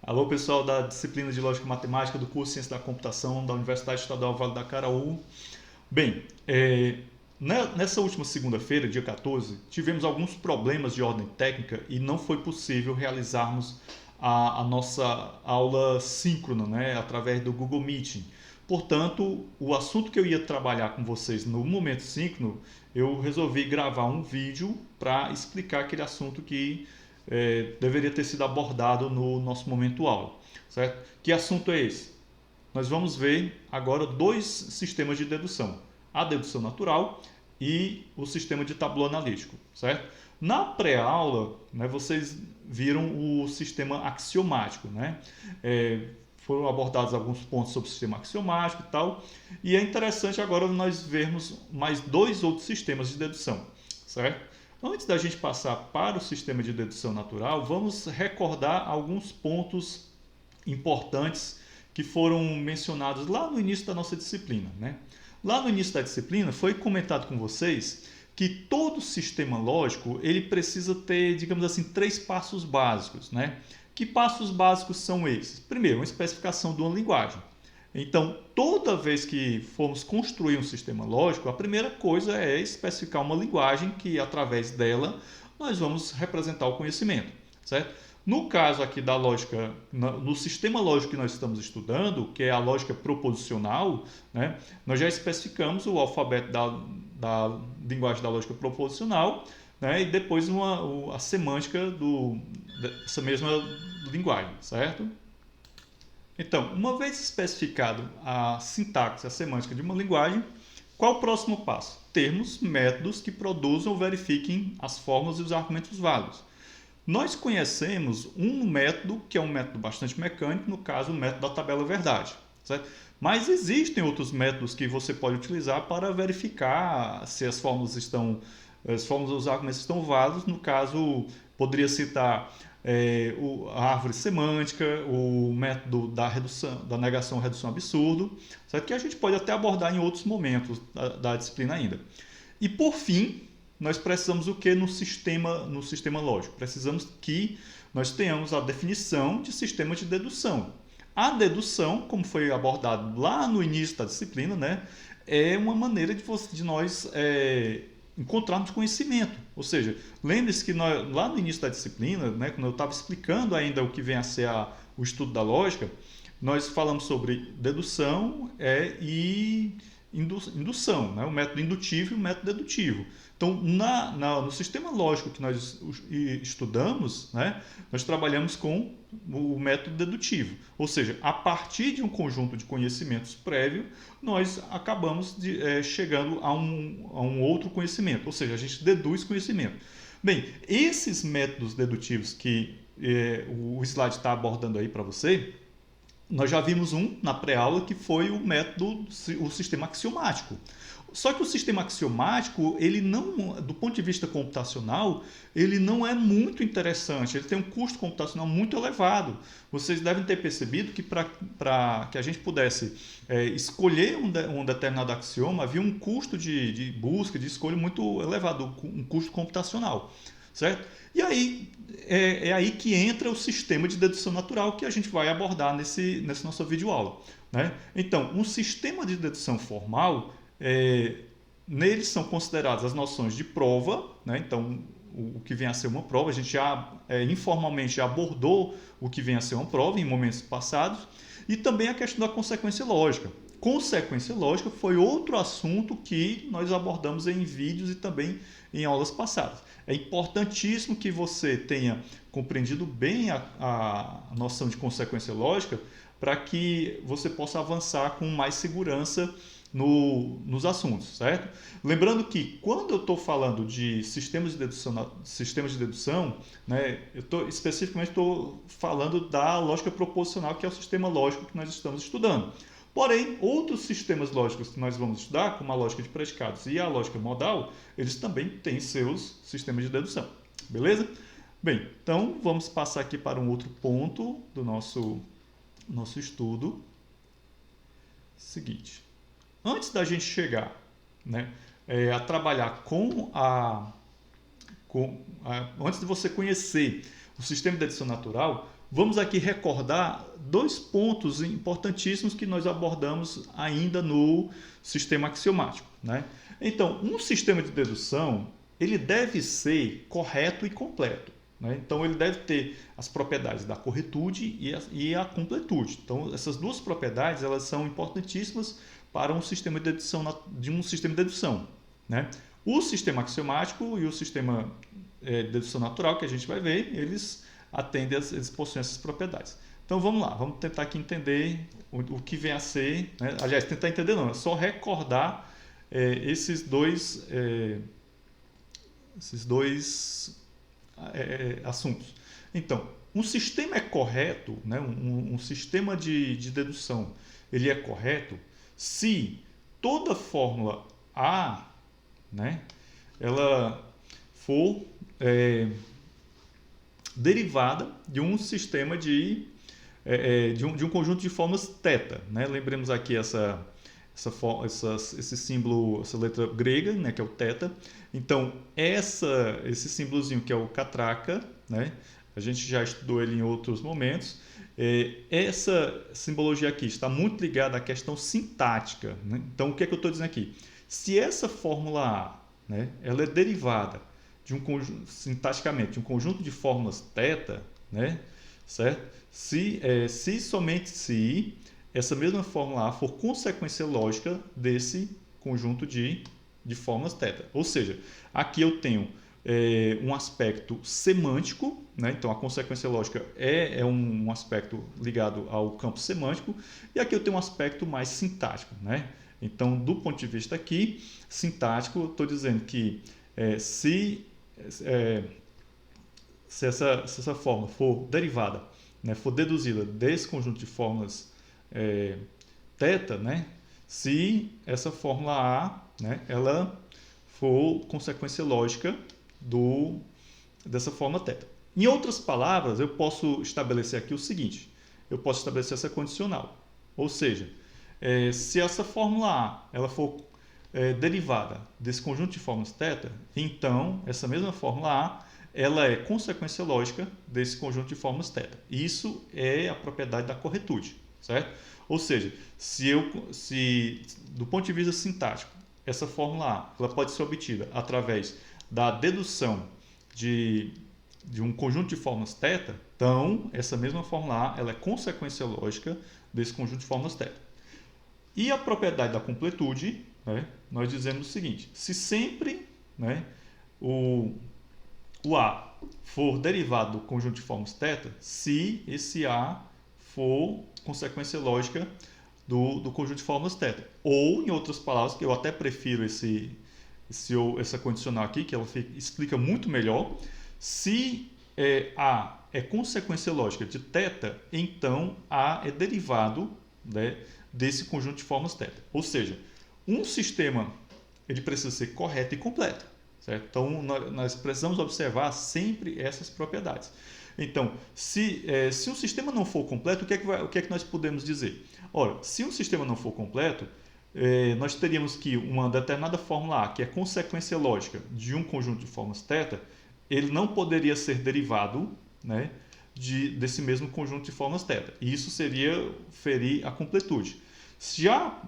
Alô, pessoal da disciplina de Lógica e Matemática do curso Ciência da Computação da Universidade Estadual Vale do Acaraú. Bem, nessa última segunda-feira, dia 14, tivemos alguns problemas de ordem técnica e não foi possível realizarmos a nossa aula síncrona, né, através do Google Meeting. Portanto, o assunto que eu ia trabalhar com vocês no momento síncrono, eu resolvi gravar um vídeo para explicar aquele assunto que deveria ter sido abordado no nosso momento aula, certo? Que assunto é esse? Nós vamos ver agora dois sistemas de dedução, a dedução natural e o sistema de tabuleiro analítico, certo? Na pré-aula, né, vocês viram o sistema axiomático, né? Foram abordados alguns pontos sobre o sistema axiomático e tal, e é interessante agora nós vermos mais dois outros sistemas de dedução, certo? Antes da gente passar para o sistema de dedução natural, vamos recordar alguns pontos importantes que foram mencionados lá no início da nossa disciplina, né? Lá no início da disciplina foi comentado com vocês que todo sistema lógico ele precisa ter, digamos assim, três passos básicos, né? Que passos básicos são esses? Primeiro, uma especificação de uma linguagem. Então, toda vez que formos construir um sistema lógico, a primeira coisa é especificar uma linguagem que, através dela, nós vamos representar o conhecimento, certo? No caso aqui da lógica, no sistema lógico que nós estamos estudando, que é a lógica proposicional, né, nós já especificamos o alfabeto da linguagem da lógica proposicional, né, e depois a semântica dessa mesma linguagem, certo? Então, uma vez especificado a sintaxe, a semântica de uma linguagem, qual o próximo passo? Termos métodos que produzam ou verifiquem as fórmulas e os argumentos válidos. Nós conhecemos um método que é um método bastante mecânico, no caso o método da tabela verdade, certo? Mas existem outros métodos que você pode utilizar para verificar se as fórmulas e os argumentos estão válidos. No caso, poderia citar a árvore semântica, o método da redução, da negação redução absurdo, certo? Que a gente pode até abordar em outros momentos da disciplina ainda. E por fim, nós precisamos o que no sistema lógico? Precisamos que nós tenhamos a definição de sistema de dedução. A dedução, como foi abordado lá no início da disciplina, né, é uma maneira de nós encontrarmos conhecimento. Ou seja, lembre-se que lá no início da disciplina, né, quando eu estava explicando ainda o que vem a ser o estudo da lógica, nós falamos sobre dedução e indução, né? O método indutivo e o método dedutivo. Então, no sistema lógico que nós estudamos, né, nós trabalhamos com o método dedutivo. Ou seja, a partir de um conjunto de conhecimentos prévio, nós acabamos chegando a um outro conhecimento. Ou seja, a gente deduz conhecimento. Bem, esses métodos dedutivos que o slide está abordando aí para você, nós já vimos um na pré-aula que foi o método, o sistema axiomático. Só que o sistema axiomático, ele não, do ponto de vista computacional, ele não é muito interessante. Ele tem um custo computacional muito elevado. Vocês devem ter percebido que para que a gente pudesse escolher um determinado axioma, havia um custo de busca, de escolha muito elevado, um custo computacional, certo? E aí é aí que entra o sistema de dedução natural que a gente vai abordar nessa nossa videoaula, né? Então, um sistema de dedução formal, neles são consideradas as noções de prova, né? Então, o que vem a ser uma prova, a gente já informalmente já abordou o que vem a ser uma prova em momentos passados, e também a questão da consequência lógica. Consequência lógica foi outro assunto que nós abordamos em vídeos e também em aulas passadas. É importantíssimo que você tenha compreendido bem a noção de consequência lógica para que você possa avançar com mais segurança nos assuntos, certo? Lembrando que quando eu estou falando de sistemas de dedução, né, especificamente estou falando da lógica proposicional, que é o sistema lógico que nós estamos estudando. Porém, outros sistemas lógicos que nós vamos estudar, como a lógica de predicados e a lógica modal, eles também têm seus sistemas de dedução. Beleza? Bem, então vamos passar aqui para um outro ponto do nosso estudo. Seguinte. Antes da gente chegar, né, a trabalhar antes de você conhecer o sistema de dedução natural, vamos aqui recordar dois pontos importantíssimos que nós abordamos ainda no sistema axiomático, né? Então, um sistema de dedução, ele deve ser correto e completo, né? Então, ele deve ter as propriedades da corretude e a completude. Então, essas duas propriedades, elas são importantíssimas para um sistema de dedução, né? O sistema axiomático e o sistema de dedução natural, que a gente vai ver, eles eles possuem essas propriedades. Então vamos lá, vamos tentar aqui entender o que vem a ser, né? Aliás, tentar entender não, é só recordar esses dois assuntos. Então, um sistema é correto, né? Um sistema de dedução, ele é correto se toda fórmula A, né, ela for derivada de um sistema de um conjunto de fórmulas θ, né? Lembremos aqui esse símbolo, essa letra grega, né, que é o θ. Então, esse símbolozinho que é o catraca, né? A gente já estudou ele em outros momentos. Essa simbologia aqui está muito ligada à questão sintática, né? Então, o que é que eu estou dizendo aqui? Se essa fórmula A, né, ela é derivada de um conjunto, sintaticamente, de um conjunto de fórmulas θ, né, certo? Somente se essa mesma fórmula A for consequência lógica desse conjunto de fórmulas θ. Ou seja, aqui eu tenho um aspecto semântico, né? Então a consequência lógica é um aspecto ligado ao campo semântico, e aqui eu tenho um aspecto mais sintático, né? Então, do ponto de vista aqui, sintático, estou dizendo que se essa fórmula for derivada, né, for deduzida desse conjunto de fórmulas θ, né, se essa fórmula A, né, ela for consequência lógica dessa fórmula θ. Em outras palavras, eu posso estabelecer aqui o seguinte, eu posso estabelecer essa condicional, ou seja, se essa fórmula A ela for derivada desse conjunto de fórmulas θ, então essa mesma fórmula A ela é consequência lógica desse conjunto de fórmulas θ. Isso é a propriedade da corretude, certo? Ou seja, se do ponto de vista sintático, essa fórmula A ela pode ser obtida através da dedução de um conjunto de fórmulas θ, então essa mesma fórmula A ela é consequência lógica desse conjunto de fórmulas θ. E a propriedade da completude, né, nós dizemos o seguinte, se sempre, né, o A for derivado do conjunto de fórmulas θ, se esse A for consequência lógica do conjunto de fórmulas θ. Ou, em outras palavras, que eu até prefiro essa condicional aqui, que ela explica muito melhor, se A é consequência lógica de θ, então A é derivado, né, desse conjunto de fórmulas θ. Ou seja, um sistema ele precisa ser correto e completo, certo? Então, nós precisamos observar sempre essas propriedades. Então, se um sistema não for completo, o que é que nós podemos dizer? Ora, se um sistema não for completo, nós teríamos que uma determinada fórmula A, que é consequência lógica de um conjunto de fórmulas θ, ele não poderia ser derivado, né, desse mesmo conjunto de fórmulas θ. E isso seria ferir a completude. Já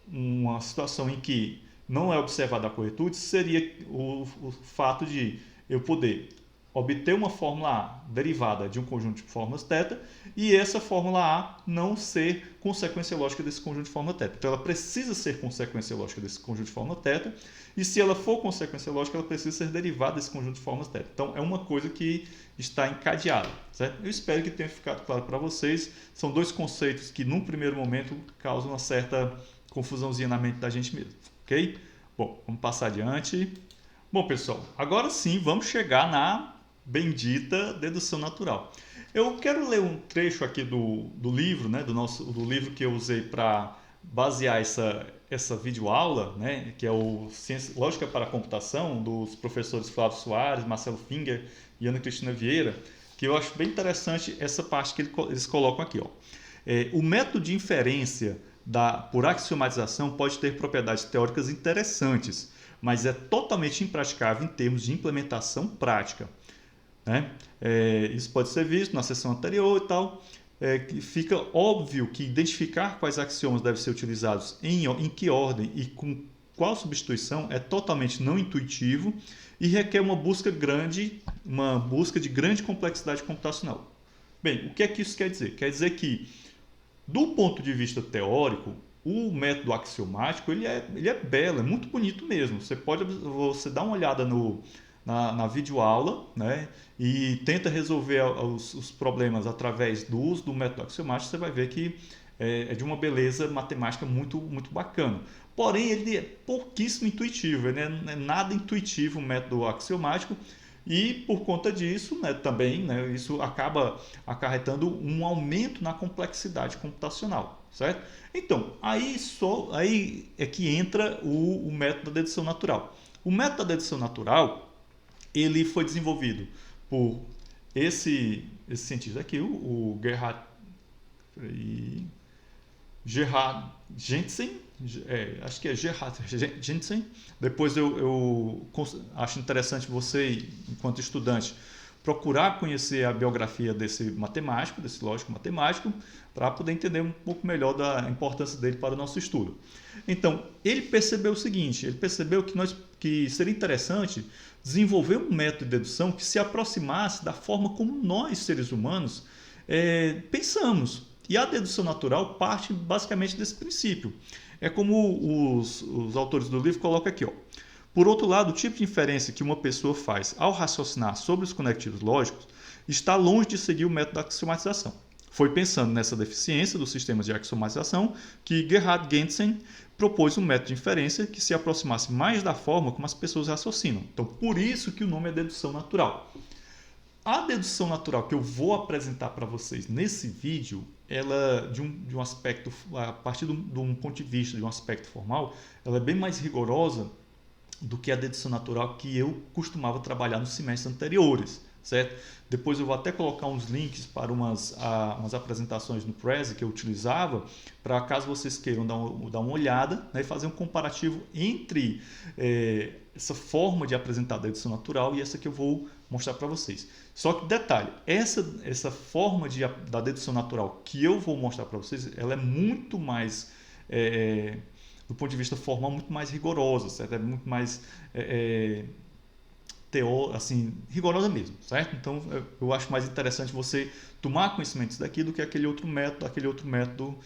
uma situação em que não é observada a corretude seria o fato de eu poder obter uma fórmula A derivada de um conjunto de fórmulas θ e essa fórmula A não ser consequência lógica desse conjunto de fórmula θ. Então ela precisa ser consequência lógica desse conjunto de fórmula θ e se ela for consequência lógica ela precisa ser derivada desse conjunto de fórmulas θ. Então é uma coisa que está encadeada, certo? Eu espero que tenha ficado claro para vocês. São dois conceitos que num primeiro momento causam uma certa confusãozinha na mente da gente mesmo, ok? Bom, vamos passar adiante. Bom, pessoal, agora sim vamos chegar na bendita dedução natural. Eu quero ler um trecho aqui do livro, né, do livro que eu usei para basear essa videoaula, né, que é o Lógica para a Computação, dos professores Flávio Soares, Marcelo Finger e Ana Cristina Vieira, que eu acho bem interessante essa parte que eles colocam aqui. Ó. O método de inferência por axiomatização pode ter propriedades teóricas interessantes, mas é totalmente impraticável em termos de implementação prática. né? Isso pode ser visto na sessão anterior e tal. Que fica óbvio que identificar quais axiomas devem ser utilizados em que ordem e com qual substituição é totalmente não intuitivo e requer uma busca de grande complexidade computacional. Bem, o que é que isso quer dizer? Quer dizer que, do ponto de vista teórico, o método axiomático ele é belo, é muito bonito mesmo. Você dá uma olhada na videoaula, né, e tenta resolver os problemas através do uso do método axiomático, você vai ver que é de uma beleza matemática muito, muito bacana. Porém, ele é pouquíssimo intuitivo, ele não é nada intuitivo o método axiomático, e por conta disso, né, também, né, isso acaba acarretando um aumento na complexidade computacional, certo? Então, aí é que entra o método da dedução natural. O método da dedução natural, ele foi desenvolvido por esse cientista aqui, o Gerhard Jensen, acho que é Gerhard Jensen. Depois eu acho interessante você, enquanto estudante, procurar conhecer a biografia desse matemático, desse lógico matemático, para poder entender um pouco melhor da importância dele para o nosso estudo. Então, ele percebeu o seguinte, ele percebeu que seria interessante desenvolver um método de dedução que se aproximasse da forma como nós, seres humanos, pensamos. E a dedução natural parte basicamente desse princípio. É como os autores do livro colocam aqui. Ó. Por outro lado, o tipo de inferência que uma pessoa faz ao raciocinar sobre os conectivos lógicos está longe de seguir o método da axiomatização. Foi pensando nessa deficiência dos sistemas de axiomatização que Gerhard Gentzen propôs um método de inferência que se aproximasse mais da forma como as pessoas raciocinam. Então, por isso que o nome é dedução natural. A dedução natural que eu vou apresentar para vocês nesse vídeo, ela de um aspecto, a partir de um ponto de vista, de um aspecto formal, ela é bem mais rigorosa do que a dedução natural que eu costumava trabalhar nos semestres anteriores, certo? Depois eu vou até colocar uns links para umas apresentações no Prezi que eu utilizava, para caso vocês queiram dar uma olhada, né, e fazer um comparativo entre essa forma de apresentar a dedução natural e essa que eu vou mostrar para vocês. Só que detalhe, essa forma da dedução natural que eu vou mostrar para vocês, ela é muito mais, do ponto de vista formal, muito mais rigorosa, certo? É muito mais assim, rigorosa mesmo, certo? Então, eu acho mais interessante você tomar conhecimento disso daqui do que aquele outro método. Aquele outro método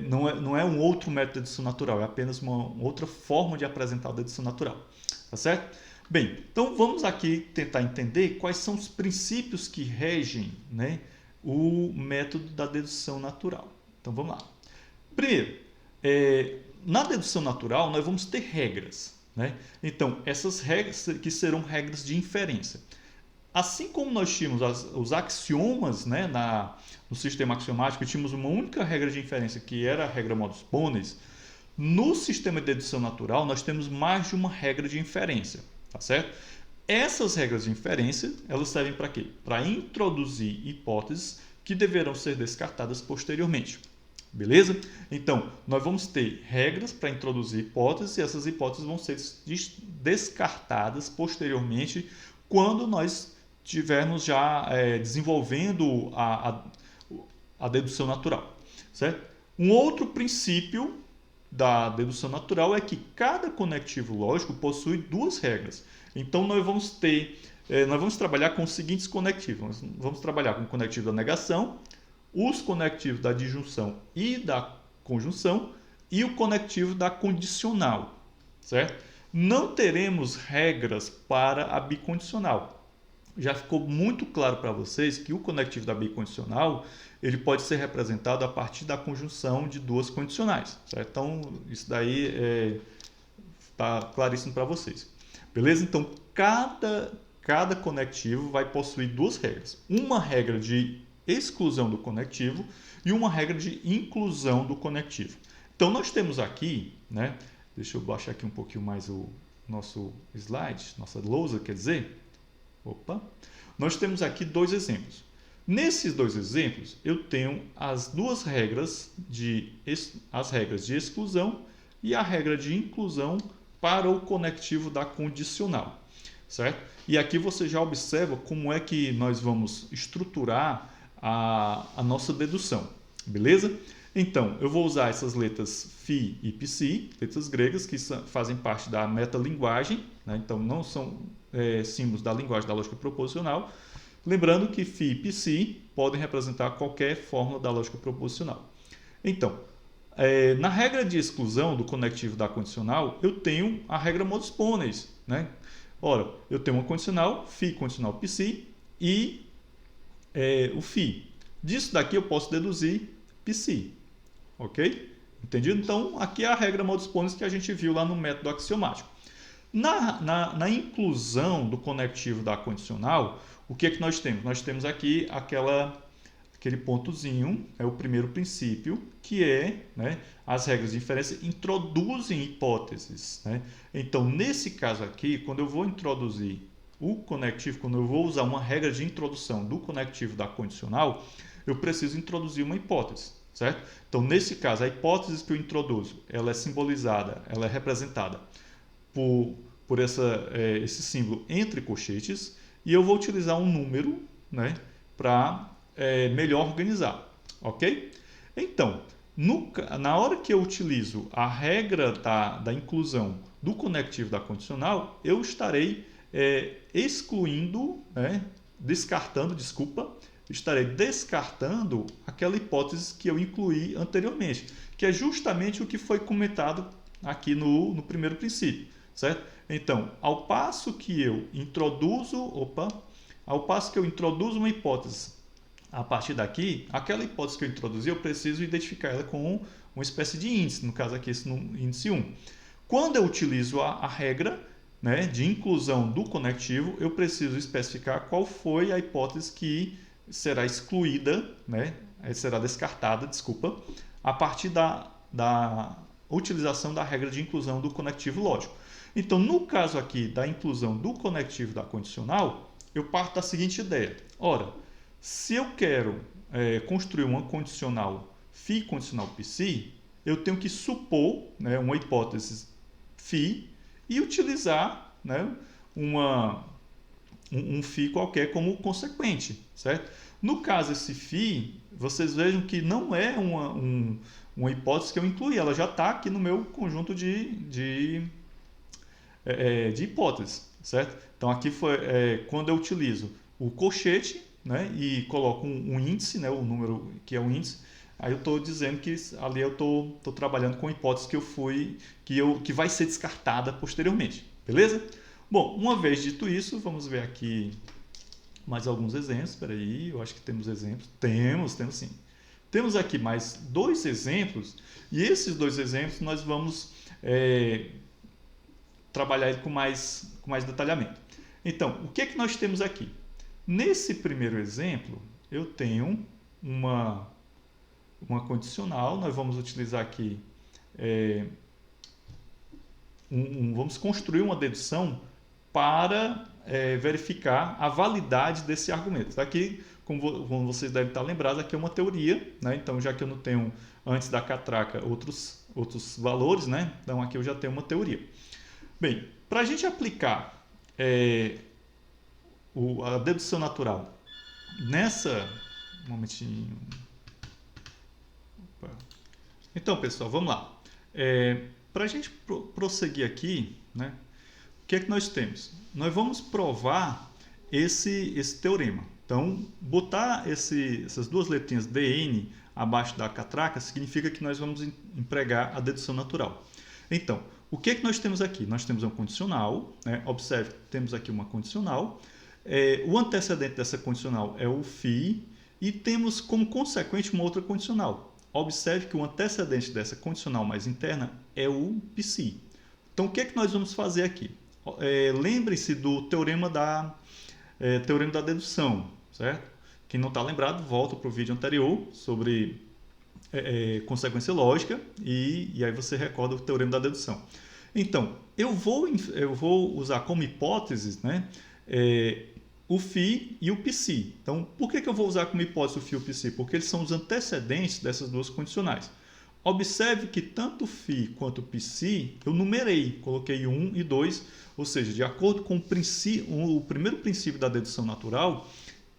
não é um outro método de dedução natural, é apenas uma outra forma de apresentar a dedução natural, tá certo? Bem, então vamos aqui tentar entender quais são os princípios que regem, né, o método da dedução natural. Então vamos lá. Primeiro, na dedução natural nós vamos ter regras, né? Então essas regras que serão regras de inferência. Assim como nós tínhamos os axiomas, né, no sistema axiomático, tínhamos uma única regra de inferência que era a regra modus ponens, no sistema de dedução natural nós temos mais de uma regra de inferência. Tá certo? Essas regras de inferência, elas servem para quê? Para introduzir hipóteses que deverão ser descartadas posteriormente. Beleza? Então, nós vamos ter regras para introduzir hipóteses e essas hipóteses vão ser descartadas posteriormente quando nós estivermos já desenvolvendo a dedução natural. Certo? Um outro princípio da dedução natural é que cada conectivo lógico possui duas regras. Então nós vamos trabalhar com os seguintes conectivos. Nós vamos trabalhar com o conectivo da negação, os conectivos da disjunção e da conjunção e o conectivo da condicional, certo? Não teremos regras para a bicondicional. Já ficou muito claro para vocês que o conectivo da bicondicional ele pode ser representado a partir da conjunção de duas condicionais, certo? Então, isso daí está claríssimo para vocês. Beleza? Então, cada conectivo vai possuir duas regras. Uma regra de exclusão do conectivo e uma regra de inclusão do conectivo. Então, nós temos aqui, né? Deixa eu baixar aqui um pouquinho mais o nosso slide, nossa lousa, quer dizer. Opa! Nós temos aqui dois exemplos. Nesses dois exemplos, eu tenho as duas regras as regras de exclusão e a regra de inclusão para o conectivo da condicional. certo? E aqui você já observa como é que nós vamos estruturar a nossa dedução, beleza? Então, eu vou usar essas letras Φ e Psi, letras gregas, que fazem parte da metalinguagem, né? Então não são símbolos da linguagem da lógica proposicional. Lembrando que Φ e Psi podem representar qualquer fórmula da lógica proposicional. Então, na regra de exclusão do conectivo da condicional, eu tenho a regra modus ponens, né? Ora, eu tenho uma condicional, Φ condicional Psi, e o Φ. Disso daqui eu posso deduzir Psi, ok? Entendido? Então, aqui é a regra modus ponens que a gente viu lá no método axiomático. Na inclusão do conectivo da condicional, o que é que nós temos? Nós temos aqui aquele pontozinho, é o primeiro princípio, que é, né, as regras de inferência introduzem hipóteses, né? Então, nesse caso aqui, quando eu vou introduzir o conectivo, quando eu vou usar uma regra de introdução do conectivo da condicional, eu preciso introduzir uma hipótese, certo? Então, nesse caso, a hipótese que eu introduzo, ela é simbolizada, ela é representada por esse símbolo entre colchetes, e eu vou utilizar um número, né, para melhor organizar, ok? Então, na hora que eu utilizo a regra da inclusão do conectivo da condicional, eu estarei excluindo, estarei descartando aquela hipótese que eu incluí anteriormente, que é justamente o que foi comentado aqui no primeiro princípio, certo? Então, ao passo que eu introduzo uma hipótese a partir daqui, aquela hipótese que eu introduzi, eu preciso identificar ela com uma espécie de índice, no caso aqui, esse índice 1. Quando eu utilizo a regra, né, de inclusão do conectivo, eu preciso especificar qual foi a hipótese que será excluída, né, será descartada, a partir da utilização da regra de inclusão do conectivo lógico. Então, no caso aqui da inclusão do conectivo da condicional, eu parto da seguinte ideia. Ora, se eu quero construir uma condicional Φ condicional Psi, eu tenho que supor, né, uma hipótese Φ e utilizar, né, um Φ qualquer como consequente, certo? No caso, esse Φ, vocês vejam que não é uma hipótese que eu incluí, ela já está aqui no meu conjunto de hipóteses, certo? Então, aqui foi quando eu utilizo o colchete, né, e coloco um índice, né, o número que é o índice, aí eu estou dizendo que ali eu estou trabalhando com a hipótese que vai ser descartada posteriormente, beleza? Bom, uma vez dito isso, vamos ver aqui mais alguns exemplos. Espera aí, eu acho que temos exemplos. Temos sim. Temos aqui mais 2 exemplos, e esses 2 exemplos nós vamos trabalhar ele com mais detalhamento. Então, o que é que nós temos aqui? Nesse primeiro exemplo, eu tenho uma condicional, nós vamos utilizar aqui, vamos construir uma dedução para verificar a validade desse argumento. Aqui, como vocês devem estar lembrados, aqui é uma teoria, né? Então, já que eu não tenho antes da catraca outros valores, né? Então aqui eu já tenho uma teoria. Bem, para a gente aplicar a dedução natural um momentinho. Opa. Então, pessoal, vamos lá. Para a gente prosseguir aqui, né, o que é que nós temos? Nós vamos provar esse teorema. Então, botar essas 2 letrinhas DN abaixo da catraca significa que nós vamos empregar a dedução natural. Então, o que é que nós temos aqui? Nós temos uma condicional, né? Observe que temos aqui uma condicional. O antecedente dessa condicional é o Φ e temos como consequente uma outra condicional. Observe que o antecedente dessa condicional mais interna é o Psi. Então, o que é que nós vamos fazer aqui? Lembre-se do teorema da dedução, certo? Quem não está lembrado, volta para o vídeo anterior sobre consequência lógica e aí você recorda o teorema da dedução. Então, eu vou usar como hipóteses, né, o Φ e o Psi. Então, por que eu vou usar como hipótese o Φ e o Psi? Porque eles são os antecedentes dessas 2 condicionais. Observe que tanto φ quanto psi eu numerei, coloquei 1 e 2, ou seja, de acordo com o primeiro princípio da dedução natural,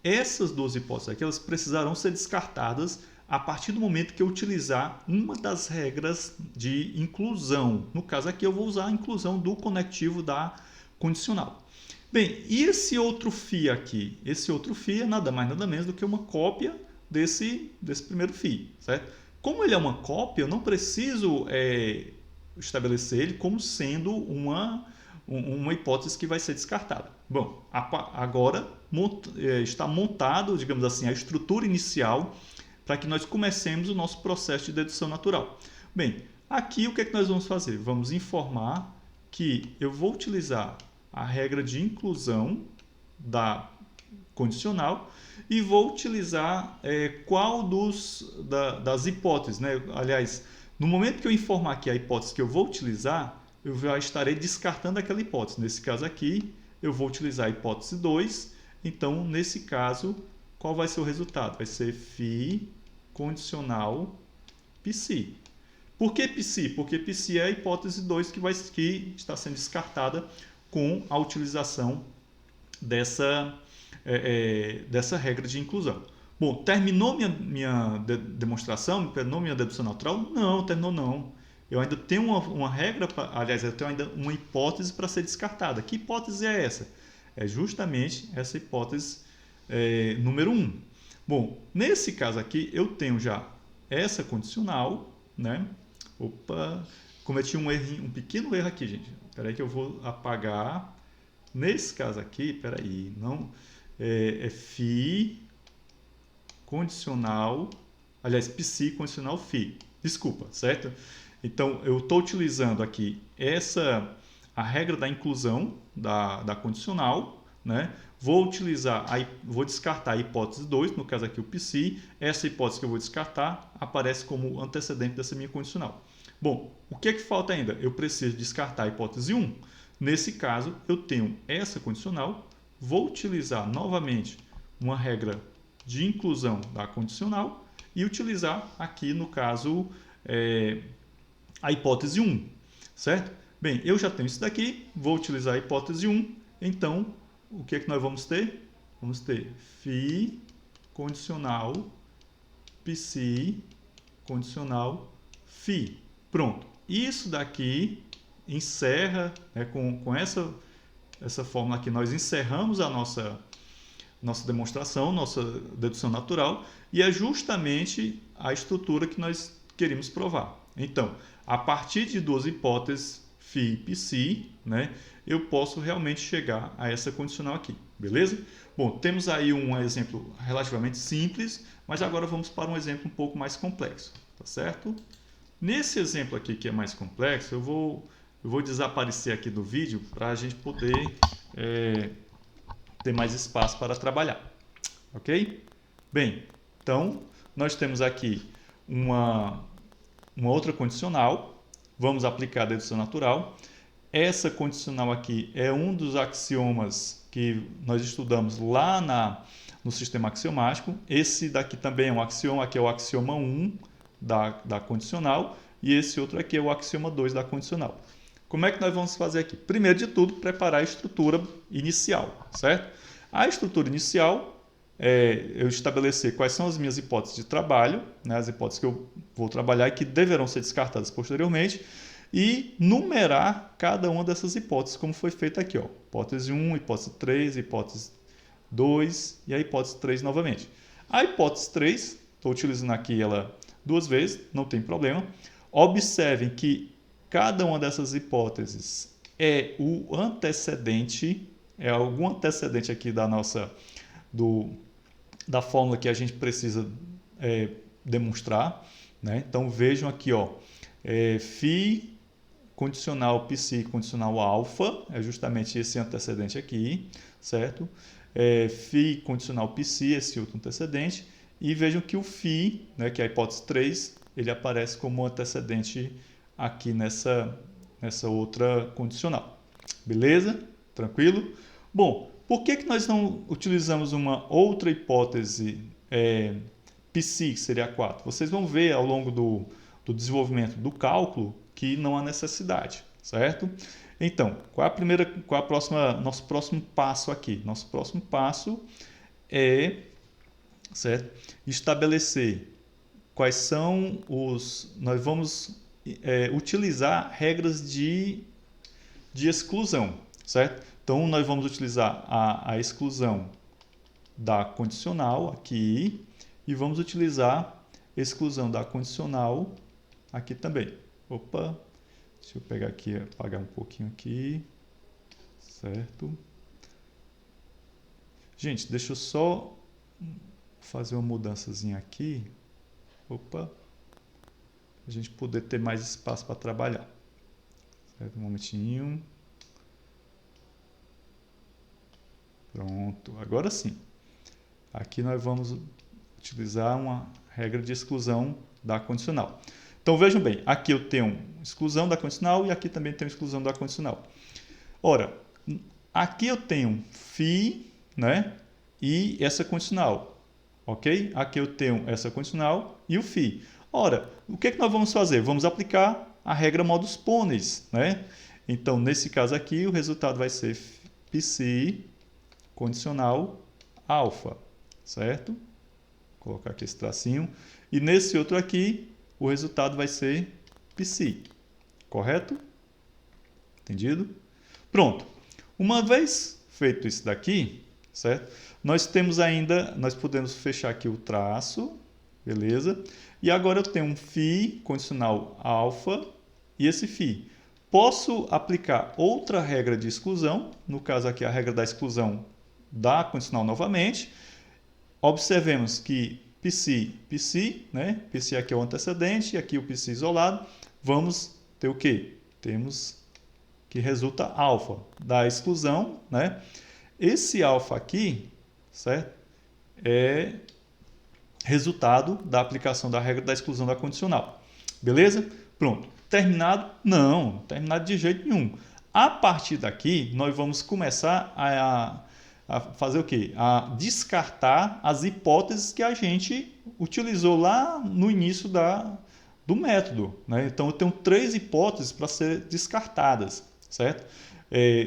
essas duas hipóteses aqui, elas precisarão ser descartadas a partir do momento que eu utilizar uma das regras de inclusão. No caso aqui eu vou usar a inclusão do conectivo da condicional. Bem, e esse outro φ aqui? Esse outro φ é nada mais nada menos do que uma cópia desse primeiro φ, certo? Como ele é uma cópia, eu não preciso estabelecer ele como sendo uma hipótese que vai ser descartada. Bom, agora está montado, digamos assim, a estrutura inicial para que nós comecemos o nosso processo de dedução natural. Bem, aqui o que é que nós vamos fazer? Vamos informar que eu vou utilizar a regra de inclusão da condicional e vou utilizar qual das hipóteses, né? Aliás, no momento que eu informar aqui a hipótese que eu vou utilizar, eu já estarei descartando aquela hipótese. Nesse caso aqui, eu vou utilizar a hipótese 2. Então, nesse caso, qual vai ser o resultado? Vai ser φ condicional psi. Por que psi? Porque psi é a hipótese 2 que está sendo descartada com a utilização dessa regra de inclusão. Bom, terminou minha demonstração? Terminou minha dedução natural? Não, terminou não. Eu ainda tenho uma regra, aliás, eu tenho ainda uma hipótese para ser descartada. Que hipótese é essa? É justamente essa hipótese número 1. Bom, nesse caso aqui, eu tenho já essa condicional, né? Opa, cometi um pequeno erro aqui, gente. Espera aí que eu vou apagar. Nesse caso aqui, espera aí, não φ condicional, aliás, psi condicional φ. Desculpa, certo? Então, eu estou utilizando aqui a regra da inclusão da condicional, né? Vou descartar a hipótese 2, no caso aqui o psi. Essa hipótese que eu vou descartar aparece como antecedente dessa minha condicional. Bom, o que é que falta ainda? Eu preciso descartar a hipótese 1. Nesse caso, eu tenho essa condicional, vou utilizar novamente uma regra de inclusão da condicional e utilizar aqui, no caso, a hipótese 1, certo? Bem, eu já tenho isso daqui, vou utilizar a hipótese 1, então, o que é que nós vamos ter? Vamos ter φ condicional psi condicional φ. Pronto. Isso daqui encerra, né, com essa fórmula aqui, nós encerramos a nossa demonstração, nossa dedução natural, e é justamente a estrutura que nós queríamos provar. Então, a partir de duas hipóteses, φ e psi, né, eu posso realmente chegar a essa condicional aqui, beleza? Bom, temos aí um exemplo relativamente simples, mas agora vamos para um exemplo um pouco mais complexo, tá certo? Nesse exemplo aqui que é mais complexo, eu vou desaparecer aqui do vídeo para a gente poder ter mais espaço para trabalhar, ok? Bem, então nós temos aqui uma outra condicional, vamos aplicar a dedução natural. Essa condicional aqui é um dos axiomas que nós estudamos lá no sistema axiomático. Esse daqui também é um axioma, aqui é o axioma 1 da condicional, e esse outro aqui é o axioma 2 da condicional. Como é que nós vamos fazer aqui? Primeiro de tudo, preparar a estrutura inicial, certo? A estrutura inicial eu estabelecer quais são as minhas hipóteses de trabalho, né, as hipóteses que eu vou trabalhar e que deverão ser descartadas posteriormente, e numerar cada uma dessas hipóteses, como foi feito aqui. Ó. Hipótese 1, hipótese 3, hipótese 2 e a hipótese 3 novamente. A hipótese 3, estou utilizando aqui ela duas vezes, não tem problema. Observem que cada uma dessas hipóteses é o antecedente, é algum antecedente aqui da fórmula que a gente precisa demonstrar, né? Então vejam aqui, ó, φ condicional psi condicional alfa, é justamente esse antecedente aqui, certo? Φ condicional psi, esse outro antecedente, e vejam que o φ, né, que é a hipótese 3, ele aparece como antecedente aqui nessa outra condicional. Beleza? Tranquilo? Bom, por que nós não utilizamos uma outra hipótese psi, que seria a 4? Vocês vão ver ao longo do do desenvolvimento do cálculo que não há necessidade, certo? Então, nosso próximo passo aqui? Nosso próximo passo é, certo, estabelecer quais são nós vamos utilizar regras de exclusão, certo? Então, nós vamos utilizar a exclusão da condicional aqui e vamos utilizar a exclusão da condicional aqui também. Opa, deixa eu pegar aqui, apagar um pouquinho aqui, certo? Gente, deixa eu só fazer uma mudançazinha aqui, opa, a gente poder ter mais espaço para trabalhar. Certo? Um momentinho. Pronto, agora sim. Aqui nós vamos utilizar uma regra de exclusão da condicional. Então vejam bem, aqui eu tenho exclusão da condicional e aqui também tenho exclusão da condicional. Ora, aqui eu tenho φ, né, e essa condicional, ok? Aqui eu tenho essa condicional e o φ. Ora, o que é que nós vamos fazer? Vamos aplicar a regra modus ponens, né? Então, nesse caso aqui, o resultado vai ser psi condicional alfa, certo? Vou colocar aqui esse tracinho. E nesse outro aqui, o resultado vai ser psi, correto? Entendido? Pronto. Uma vez feito isso daqui, certo? Nós podemos fechar aqui o traço, beleza? E agora eu tenho um φ condicional alfa e esse φ. Posso aplicar outra regra de exclusão, no caso aqui a regra da exclusão da condicional novamente. Observemos que psi, né? Psi aqui é o antecedente, e aqui o psi isolado. Vamos ter o quê? Temos que resulta alfa da exclusão, né? Esse alfa aqui, certo? É resultado da aplicação da regra da exclusão da condicional. Beleza? Pronto. Terminado? Não, terminado de jeito nenhum. A partir daqui, nós vamos começar a fazer o quê? A descartar as hipóteses que a gente utilizou lá no início do método, né? Então, eu tenho 3 hipóteses para ser descartadas, certo?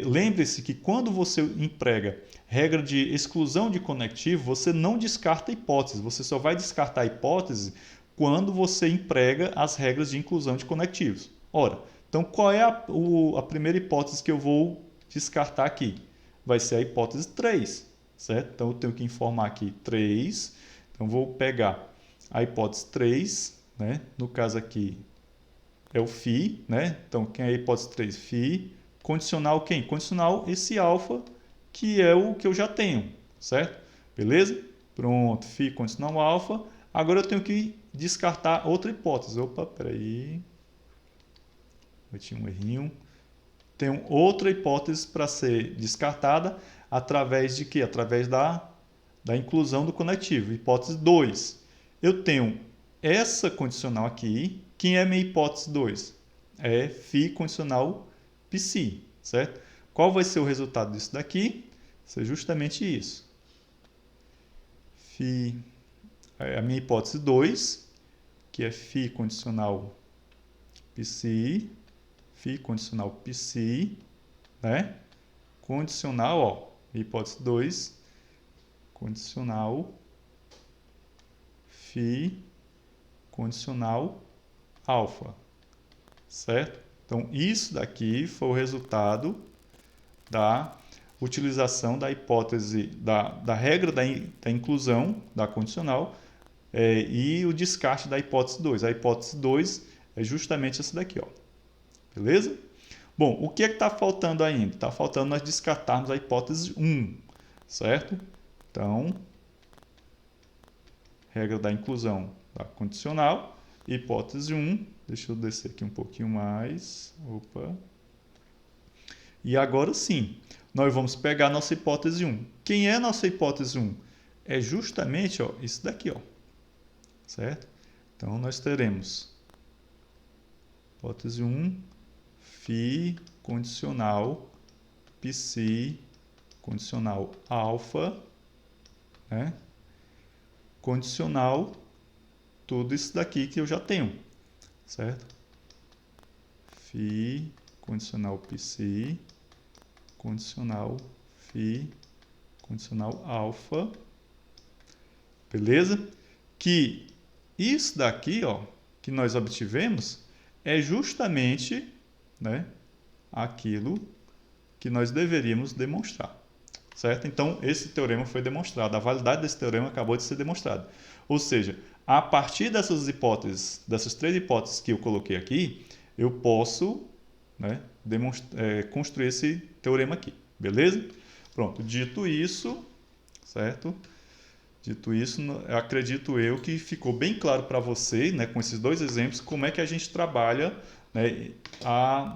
Lembre-se que quando você emprega regra de exclusão de conectivo, você não descarta a hipótese, você só vai descartar a hipótese quando você emprega as regras de inclusão de conectivos. Ora, então qual é a primeira hipótese que eu vou descartar aqui? Vai ser a hipótese 3, certo? Então eu tenho que informar aqui 3, então vou pegar a hipótese 3, né? No caso aqui é o φ, né? Então quem é a hipótese 3? φ, condicional quem? Condicional esse alfa, que é o que eu já tenho, certo? Beleza? Pronto, φ condicional alfa. Agora eu tenho que descartar outra hipótese. Opa, peraí. Eu tinha um errinho. Tenho outra hipótese para ser descartada através de quê? Através da inclusão do conectivo. Hipótese 2. Eu tenho essa condicional aqui. Quem é minha hipótese 2? É φ condicional psi, certo? Qual vai ser o resultado disso daqui? Vai ser justamente isso. Φ, a minha hipótese 2, que é φ condicional psi, né? Condicional, ó, hipótese 2, condicional φ condicional alfa, certo? Então, isso daqui foi o resultado da utilização da hipótese, da regra da inclusão da condicional e o descarte da hipótese 2. A hipótese 2 é justamente essa daqui, ó. Beleza? Bom, o que é que está faltando ainda? Está faltando nós descartarmos a hipótese 1, certo? Então, regra da inclusão da condicional, hipótese 1, deixa eu descer aqui um pouquinho mais, opa. E agora sim, nós vamos pegar a nossa hipótese 1. Quem é a nossa hipótese 1? É justamente ó, isso daqui, ó, certo? Então, nós teremos hipótese 1, φ condicional psi condicional alfa, né? Condicional tudo isso daqui que eu já tenho, certo? φ condicional psi, condicional φ, condicional alfa, beleza? Que isso daqui, ó, que nós obtivemos, é justamente, né, aquilo que nós deveríamos demonstrar, certo? Então, esse teorema foi demonstrado, a validade desse teorema acabou de ser demonstrada. Ou seja, a partir dessas hipóteses, dessas três hipóteses que eu coloquei aqui, eu posso, né, construir esse teorema aqui, beleza? Pronto, dito isso, certo? Dito isso, acredito eu que ficou bem claro para você, né, com esses dois exemplos, como é que a gente trabalha, né, a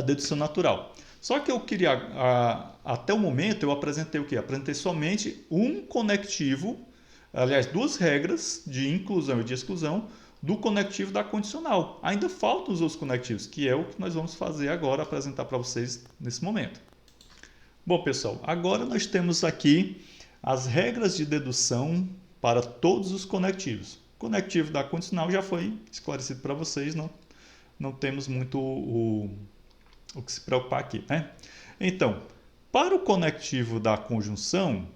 dedução natural. Só que eu queria, até o momento, eu apresentei o quê? Apresentei somente um conectivo, aliás, duas regras de inclusão e de exclusão do conectivo da condicional. Ainda faltam os outros conectivos, que é o que nós vamos fazer agora, apresentar para vocês nesse momento. Bom, pessoal, agora nós temos aqui as regras de dedução para todos os conectivos. O conectivo da condicional já foi esclarecido para vocês, não temos muito o que se preocupar aqui, né? Então, para o conectivo da conjunção,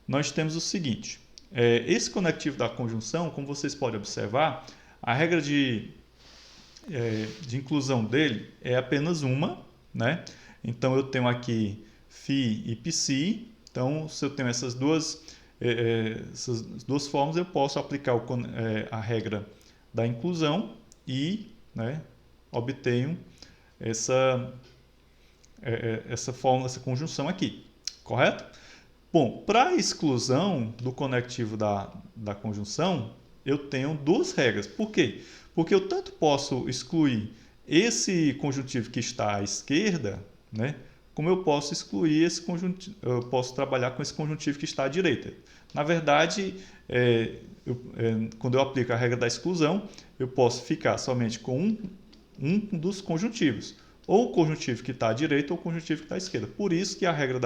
nós temos o seguinte. Esse conectivo da conjunção, como vocês podem observar, a regra de inclusão dele é apenas uma, né? Então, eu tenho aqui φ e psi. Então, se eu tenho essas duas formas, eu posso aplicar a regra da inclusão e, né, obtenho essa fórmula, essa conjunção aqui, correto? Bom, para a exclusão do conectivo da conjunção, eu tenho duas regras. Por quê? Porque eu tanto posso excluir esse conjuntivo que está à esquerda, né, como eu posso excluir esse conjuntivo, eu posso trabalhar com esse conjuntivo que está à direita. Na verdade, quando eu aplico a regra da exclusão, eu posso ficar somente com um dos conjuntivos, ou o conjuntivo que está à direita ou o conjuntivo que está à esquerda. Por isso que a regra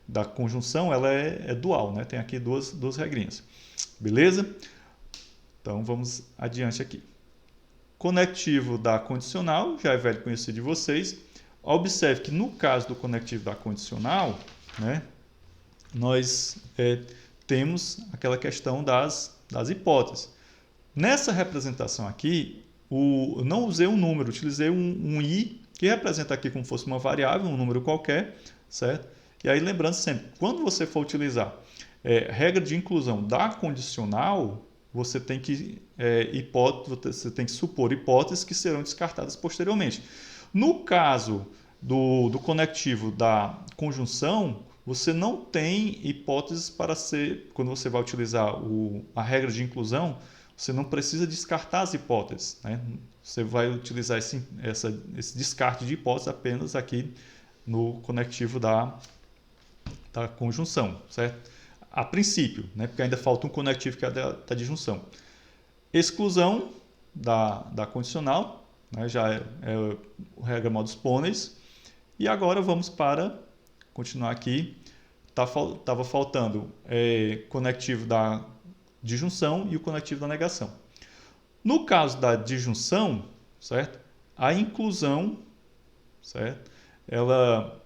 da conjunção ela é dual, né? Tem aqui duas regrinhas. Beleza? Então vamos adiante aqui. Conectivo da condicional, já é velho conhecido de vocês. Observe que no caso do conectivo da condicional, né, nós temos aquela questão das hipóteses. Nessa representação aqui, não usei um número, utilizei um i, que representa aqui como se fosse uma variável, um número qualquer, certo? E aí lembrando sempre, quando você for utilizar regra de inclusão da condicional, você tem que supor hipóteses que serão descartadas posteriormente. No caso do conectivo da conjunção, você não tem hipóteses para quando você vai utilizar a regra de inclusão, você não precisa descartar as hipóteses, né? Você vai utilizar esse descarte de hipóteses apenas aqui no conectivo da conjunção, certo? A princípio, né? Porque ainda falta um conectivo que é da disjunção. Exclusão da condicional, né? Já é o regra modus ponens. E agora vamos para continuar aqui. Estava faltando conectivo da disjunção e o conectivo da negação. No caso da disjunção, certo? A inclusão, certo? Ela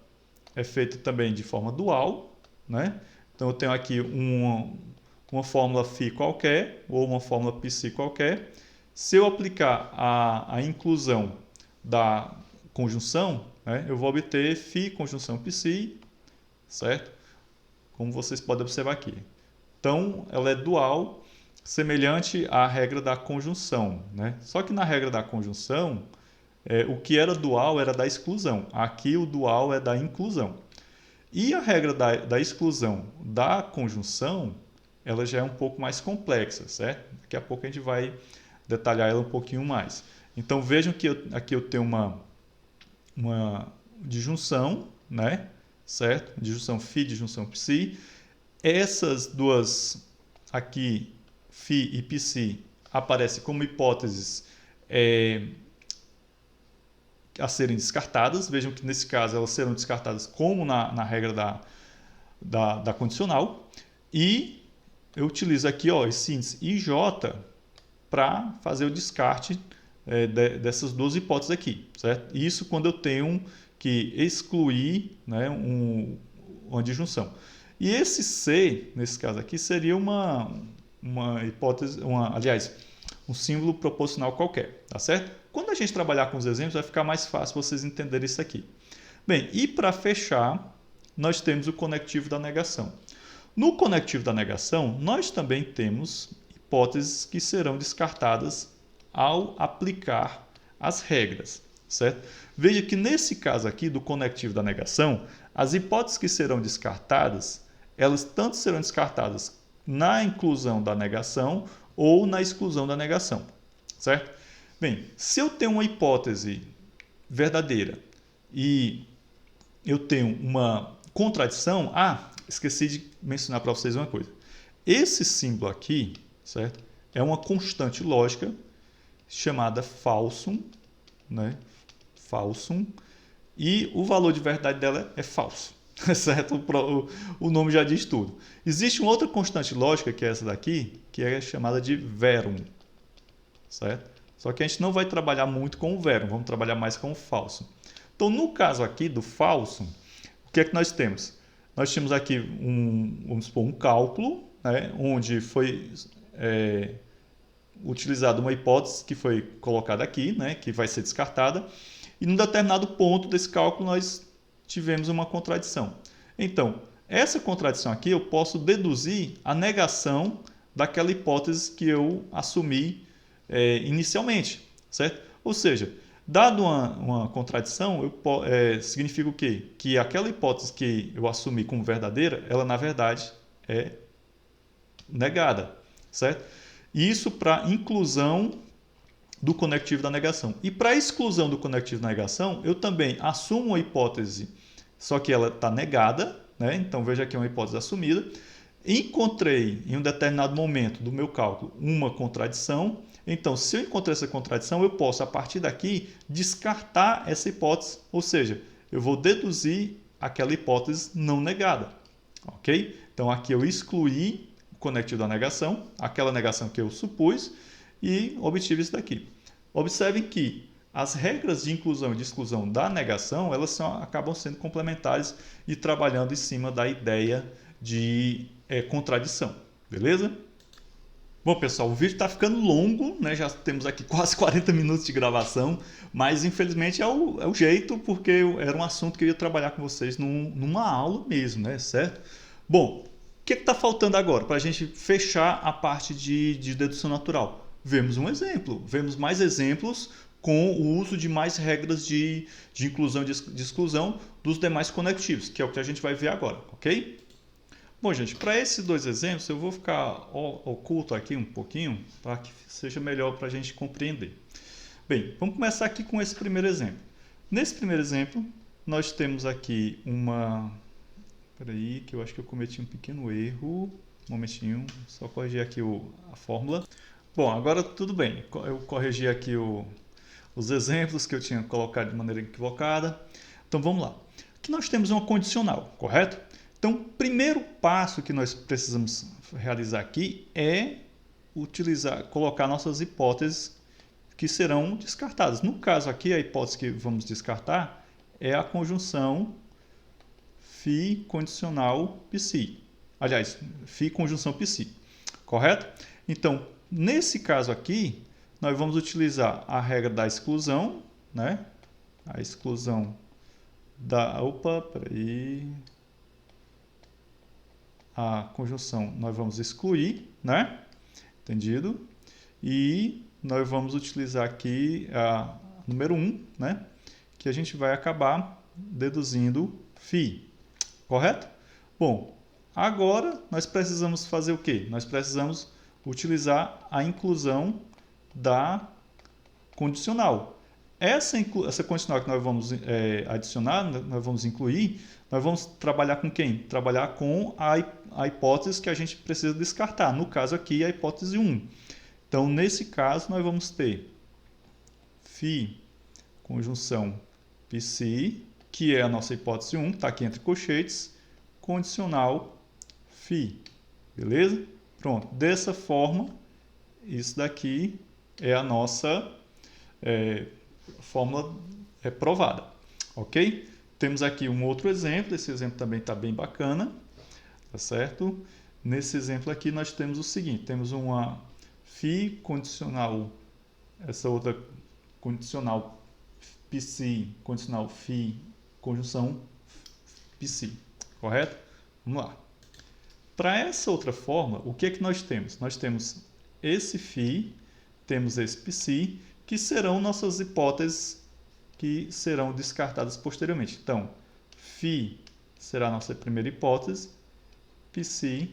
é feita também de forma dual, né? Então eu tenho aqui uma fórmula φ qualquer ou uma fórmula psi qualquer. Se eu aplicar a inclusão da conjunção, né, eu vou obter φ conjunção psi, certo? Como vocês podem observar aqui. Então, ela é dual, semelhante à regra da conjunção, né? Só que na regra da conjunção, o que era dual era da exclusão. Aqui o dual é da inclusão. E a regra da exclusão da conjunção, ela já é um pouco mais complexa, certo? Daqui a pouco a gente vai detalhar ela um pouquinho mais. Então, vejam que aqui eu tenho uma disjunção, né? Certo? Disjunção φ, disjunção psi. Essas duas aqui, φ e psi, aparecem como hipóteses a serem descartadas. Vejam que nesse caso elas serão descartadas como na regra da condicional. E eu utilizo aqui esse índice IJ para fazer o descarte dessas duas hipóteses aqui, certo? Isso quando eu tenho que excluir, né, uma disjunção. E esse C, nesse caso aqui, seria uma hipótese, aliás, um símbolo proposicional qualquer, tá certo? Quando a gente trabalhar com os exemplos, vai ficar mais fácil vocês entenderem isso aqui. Bem, e para fechar, nós temos o conectivo da negação. No conectivo da negação, nós também temos hipóteses que serão descartadas ao aplicar as regras, certo? Veja que nesse caso aqui do conectivo da negação, as hipóteses que serão descartadas, elas tanto serão descartadas na inclusão da negação ou na exclusão da negação, certo? Bem, se eu tenho uma hipótese verdadeira e eu tenho uma contradição, esqueci de mencionar para vocês uma coisa. Esse símbolo aqui, certo? É uma constante lógica chamada falsum, né? Falsum, e o valor de verdade dela é falso, certo? O nome já diz tudo. Existe uma outra constante lógica, que é essa daqui, que é chamada de verum, certo? Só que a gente não vai trabalhar muito com o verum, vamos trabalhar mais com o falsum. Então, no caso aqui do falsum, o que é que nós temos? Nós temos aqui vamos supor, um cálculo, né, onde foi utilizada uma hipótese que foi colocada aqui, né, que vai ser descartada, e num determinado ponto desse cálculo nós tivemos uma contradição. Então, essa contradição aqui eu posso deduzir a negação daquela hipótese que eu assumi inicialmente, certo? Ou seja, dado uma contradição, significa o quê? Que aquela hipótese que eu assumi como verdadeira, ela na verdade é negada, certo? Isso para inclusão do conectivo da negação. E para exclusão do conectivo da negação, eu também assumo uma hipótese, só que ela está negada, né? Então veja aqui uma hipótese assumida. Encontrei em um determinado momento do meu cálculo uma contradição. Então, se eu encontrei essa contradição, eu posso, a partir daqui, descartar essa hipótese, ou seja, eu vou deduzir aquela hipótese não negada, ok? Então, aqui eu excluí o conectivo da negação, aquela negação que eu supus, e obtive isso daqui. Observem que as regras de inclusão e de exclusão da negação, elas acabam sendo complementares e trabalhando em cima da ideia de contradição, beleza? Bom, pessoal, o vídeo está ficando longo, né? Já temos aqui quase 40 minutos de gravação, mas infelizmente é o jeito, porque era um assunto que eu ia trabalhar com vocês numa aula mesmo, né? Certo? Bom, o que está faltando agora para a gente fechar a parte de dedução natural? Vemos um exemplo, vemos mais exemplos com o uso de mais regras de inclusão e de exclusão dos demais conectivos, que é o que a gente vai ver agora, ok? Bom, gente, para esses dois exemplos, eu vou ficar oculto aqui um pouquinho, para que seja melhor para a gente compreender. Bem, vamos começar aqui com esse primeiro exemplo. Nesse primeiro exemplo, nós temos aqui uma... Espera aí, que eu acho que eu cometi um pequeno erro. Um momentinho, só corrigir aqui a fórmula. Bom, agora tudo bem. Eu corrigi aqui os exemplos que eu tinha colocado de maneira equivocada. Então, vamos lá. Aqui nós temos uma condicional, correto? Então, o primeiro passo que nós precisamos realizar aqui é colocar nossas hipóteses que serão descartadas. No caso aqui, a hipótese que vamos descartar é a conjunção φ condicional psi. Aliás, φ conjunção psi, correto? Então, nesse caso aqui, nós vamos utilizar a regra da exclusão, né? A exclusão da... Opa, peraí... A conjunção nós vamos excluir, né? Entendido? E nós vamos utilizar aqui a número 1, né? Que a gente vai acabar deduzindo φ, correto? Bom, agora nós precisamos fazer o quê? Nós precisamos utilizar a inclusão da condicional. Essa condicional que nós vamos adicionar, nós vamos incluir, nós vamos trabalhar com quem? Trabalhar com a hipótese que a gente precisa descartar. No caso aqui, a hipótese 1. Então, nesse caso, nós vamos ter φ conjunção psi, que é a nossa hipótese 1, está aqui entre colchetes, condicional φ. Beleza? Pronto. Dessa forma, isso daqui é a nossa fórmula provada, ok? Temos aqui um outro exemplo, esse exemplo também está bem bacana, tá certo? Nesse exemplo aqui nós temos o seguinte, temos uma φ condicional, essa outra condicional psi, condicional φ, conjunção psi, correto? Vamos lá. Para essa outra forma, o que é que nós temos? Nós temos esse φ, temos esse psi, que serão nossas hipóteses que serão descartadas posteriormente. Então, φ será a nossa primeira hipótese, psi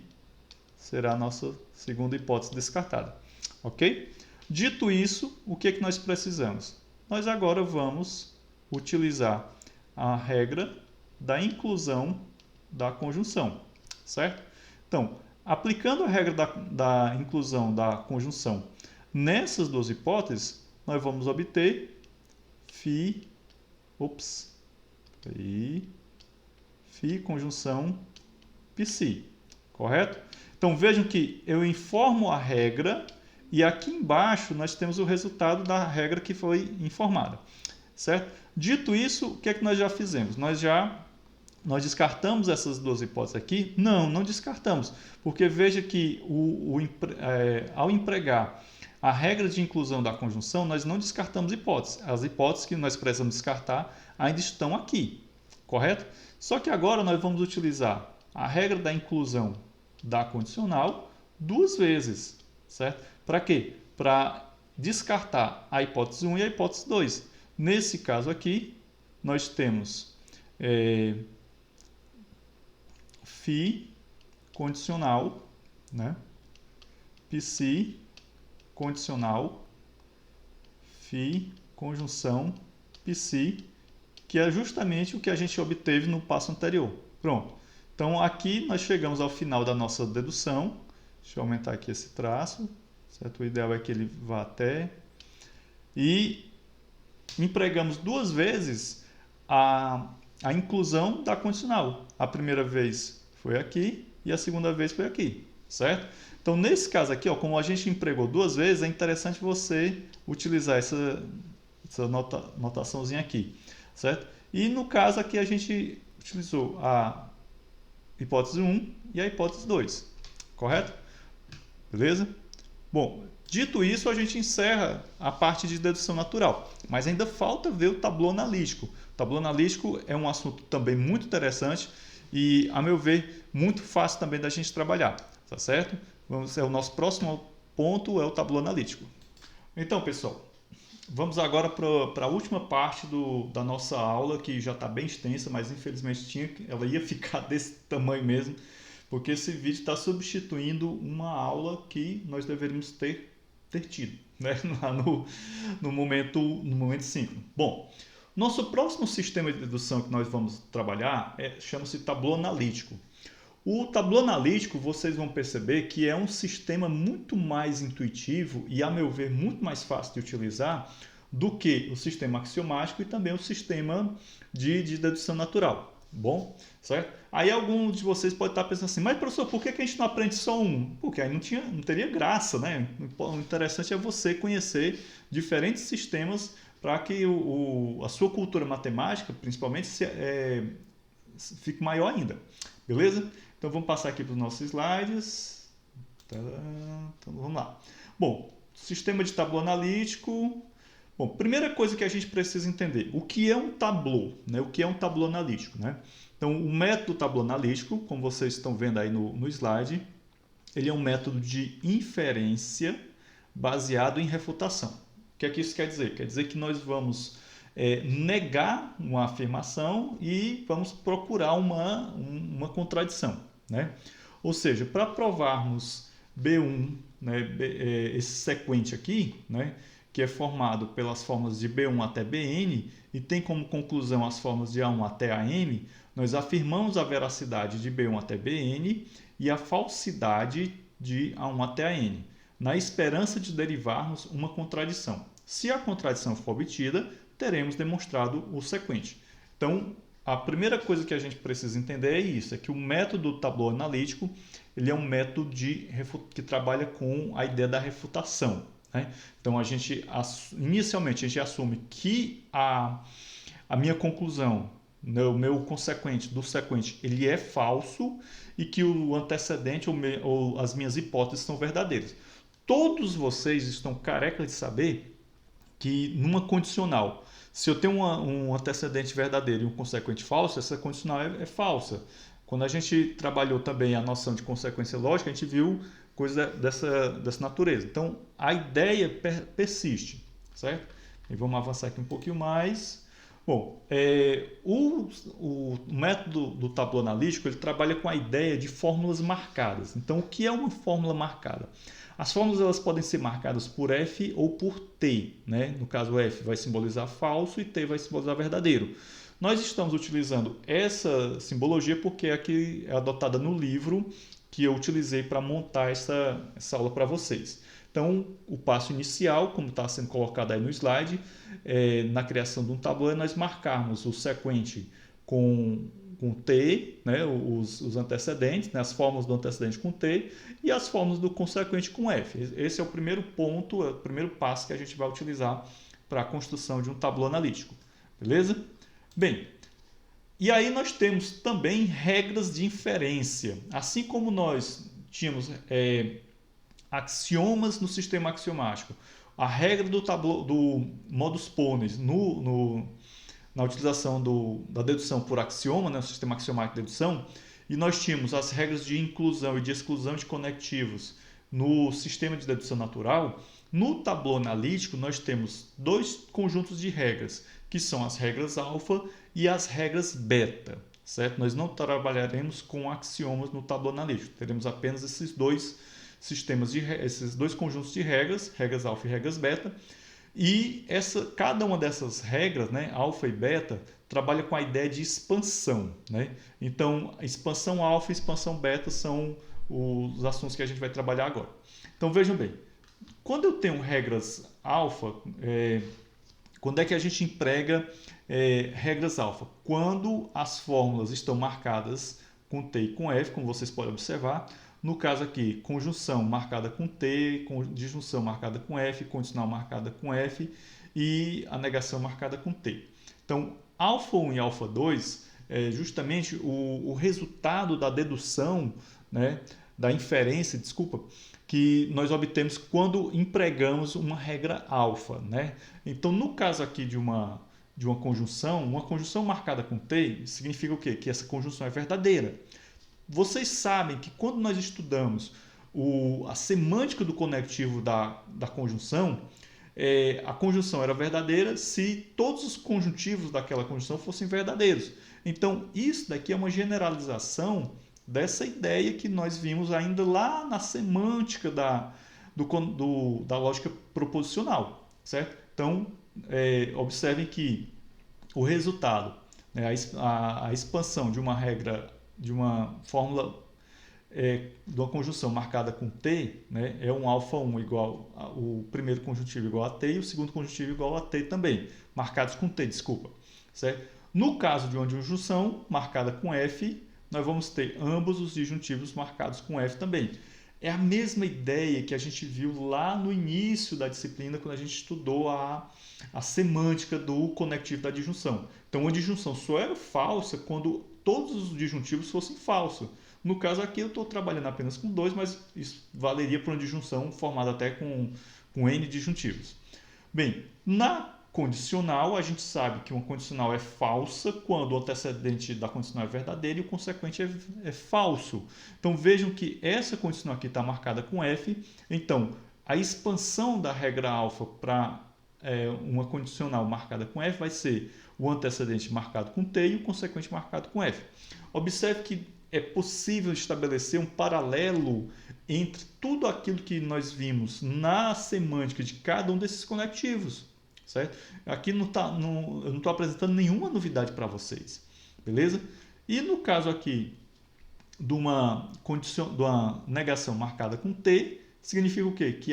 será a nossa segunda hipótese descartada. Ok? Dito isso, o que é que nós precisamos? Nós agora vamos utilizar a regra da inclusão da conjunção, certo? Então, aplicando a regra da inclusão da conjunção nessas duas hipóteses, nós vamos obter φ conjunção psi, correto? Então vejam que eu informo a regra e aqui embaixo nós temos o resultado da regra que foi informada, certo? Dito isso, o que é que nós já fizemos? Nós descartamos essas duas hipóteses aqui? Não descartamos, porque veja que ao empregar a regra de inclusão da conjunção, nós não descartamos hipóteses. As hipóteses que nós precisamos descartar ainda estão aqui, correto? Só que agora nós vamos utilizar a regra da inclusão da condicional duas vezes, certo? Para quê? Para descartar a hipótese 1 e a hipótese 2. Nesse caso aqui, nós temos φ condicional, né? Psi condicional, φ conjunção psi, que é justamente o que a gente obteve no passo anterior. Pronto. Então aqui nós chegamos ao final da nossa dedução. Deixa eu aumentar aqui esse traço, certo? O ideal é que ele vá até. E empregamos duas vezes a inclusão da condicional. A primeira vez foi aqui e a segunda vez foi aqui, certo? Então, nesse caso aqui, ó, como a gente empregou duas vezes, é interessante você utilizar essa notaçãozinha aqui, certo? E no caso aqui a gente utilizou a hipótese 1 e a hipótese 2, correto? Beleza? Bom, dito isso, a gente encerra a parte de dedução natural, mas ainda falta ver o tablô analítico. O tablô analítico é um assunto também muito interessante e, a meu ver, muito fácil também da gente trabalhar, tá certo? O nosso próximo ponto é o tablô analítico. Então, pessoal, vamos agora para a última parte da nossa aula, que já está bem extensa, mas infelizmente ela ia ficar desse tamanho mesmo, porque esse vídeo está substituindo uma aula que nós deveríamos ter tido, né? Lá no momento 5. Bom, nosso próximo sistema de dedução que nós vamos trabalhar chama-se tablô analítico. O tablô analítico, vocês vão perceber que é um sistema muito mais intuitivo e, a meu ver, muito mais fácil de utilizar do que o sistema axiomático e também o sistema de dedução natural. Bom, certo? Aí algum de vocês pode estar pensando assim, mas professor, por que a gente não aprende só um? Porque aí não teria graça, né? O interessante é você conhecer diferentes sistemas para que a sua cultura matemática, principalmente, fique maior ainda. Beleza? Então vamos passar aqui para os nossos slides. Então vamos lá. Bom, sistema de tablô analítico. Bom, primeira coisa que a gente precisa entender, o que é um tablô, né? O que é um tablô analítico, né? Então, o método tablô analítico, como vocês estão vendo aí no slide, ele é um método de inferência baseado em refutação. O que é que isso quer dizer? Quer dizer que nós vamos negar uma afirmação e vamos procurar uma contradição, né? Ou seja, para provarmos B1, né, esse sequente aqui, né, que é formado pelas formas de B1 até Bn e tem como conclusão as formas de A1 até AM, nós afirmamos a veracidade de B1 até Bn e a falsidade de A1 até An, na esperança de derivarmos uma contradição. Se a contradição for obtida, teremos demonstrado o sequente. Então, a primeira coisa que a gente precisa entender é isso, é que o método do tablô analítico ele é um método que trabalha com a ideia da refutação, né? Então, inicialmente, a gente assume que a minha conclusão, né, o meu consequente do sequente, ele é falso e que o antecedente ou as minhas hipóteses são verdadeiras. Todos vocês estão carecas de saber que numa condicional, se eu tenho um antecedente verdadeiro e um consequente falso, essa condicional é falsa. Quando a gente trabalhou também a noção de consequência lógica, a gente viu coisa dessa natureza. Então, a ideia persiste, certo? E vamos avançar aqui um pouquinho mais. Bom, o método do tabu analítico, ele trabalha com a ideia de fórmulas marcadas. Então, o que é uma fórmula marcada? As fórmulas elas podem ser marcadas por F ou por T, né? No caso, F vai simbolizar falso e T vai simbolizar verdadeiro. Nós estamos utilizando essa simbologia porque aqui é adotada no livro que eu utilizei para montar essa aula para vocês. Então, o passo inicial, como está sendo colocado aí no slide, na criação de um tabu é nós marcarmos o sequente com T, né, os antecedentes, né, as fórmulas do antecedente com T e as fórmulas do consequente com F. Esse é o primeiro ponto, é o primeiro passo que a gente vai utilizar para a construção de um tabu analítico. Beleza? Bem, e aí nós temos também regras de inferência. Assim como nós tínhamos axiomas no sistema axiomático, a regra do modus ponens na utilização da dedução por axioma, né, o sistema axiomático de dedução, e nós tínhamos as regras de inclusão e de exclusão de conectivos no sistema de dedução natural. No tabu analítico, nós temos dois conjuntos de regras, que são as regras alfa e as regras beta, certo? Nós não trabalharemos com axiomas no tabu analítico, teremos apenas esses dois esses dois conjuntos de regras, regras alfa e regras beta, e cada uma dessas regras, né, alfa e beta, trabalha com a ideia de expansão, né? Então, expansão alfa e expansão beta são os assuntos que a gente vai trabalhar agora. Então, vejam bem, quando eu tenho regras alfa, quando é que a gente emprega regras alfa? Quando as fórmulas estão marcadas com T e com F, como vocês podem observar. No caso aqui, conjunção marcada com T, disjunção marcada com F, condicional marcada com F e a negação marcada com T. Então, alfa 1 e alfa 2 é justamente o resultado da dedução, né, da inferência, desculpa, que nós obtemos quando empregamos uma regra alfa, né? Então, no caso aqui de uma conjunção marcada com T significa o quê? Que essa conjunção é verdadeira. Vocês sabem que quando nós estudamos a semântica do conectivo da conjunção, a conjunção era verdadeira se todos os conjuntivos daquela conjunção fossem verdadeiros. Então, isso daqui é uma generalização dessa ideia que nós vimos ainda lá na semântica da lógica proposicional, certo? Então, observem que o resultado, né, a expansão de uma regra, de uma fórmula de uma conjunção marcada com T, né, é um alfa 1 igual o primeiro conjuntivo igual a T e o segundo conjuntivo igual a T também, marcados com T, desculpa. Certo? No caso de uma disjunção marcada com F, nós vamos ter ambos os disjuntivos marcados com F também. É a mesma ideia que a gente viu lá no início da disciplina, quando a gente estudou a semântica do conectivo da disjunção. Então, a disjunção só era falsa quando todos os disjuntivos fossem falsos. No caso aqui, eu estou trabalhando apenas com 2, mas isso valeria para uma disjunção formada até com N disjuntivos. Bem, na condicional, a gente sabe que uma condicional é falsa quando o antecedente da condicional é verdadeiro e o consequente é falso. Então, vejam que essa condicional aqui está marcada com F. Então, a expansão da regra alfa para uma condicional marcada com F vai ser o antecedente marcado com T e o consequente marcado com F. Observe que é possível estabelecer um paralelo entre tudo aquilo que nós vimos na semântica de cada um desses conectivos. Certo? Aqui eu não estou apresentando nenhuma novidade para vocês. Beleza? E no caso aqui de uma negação marcada com T, significa o quê? Que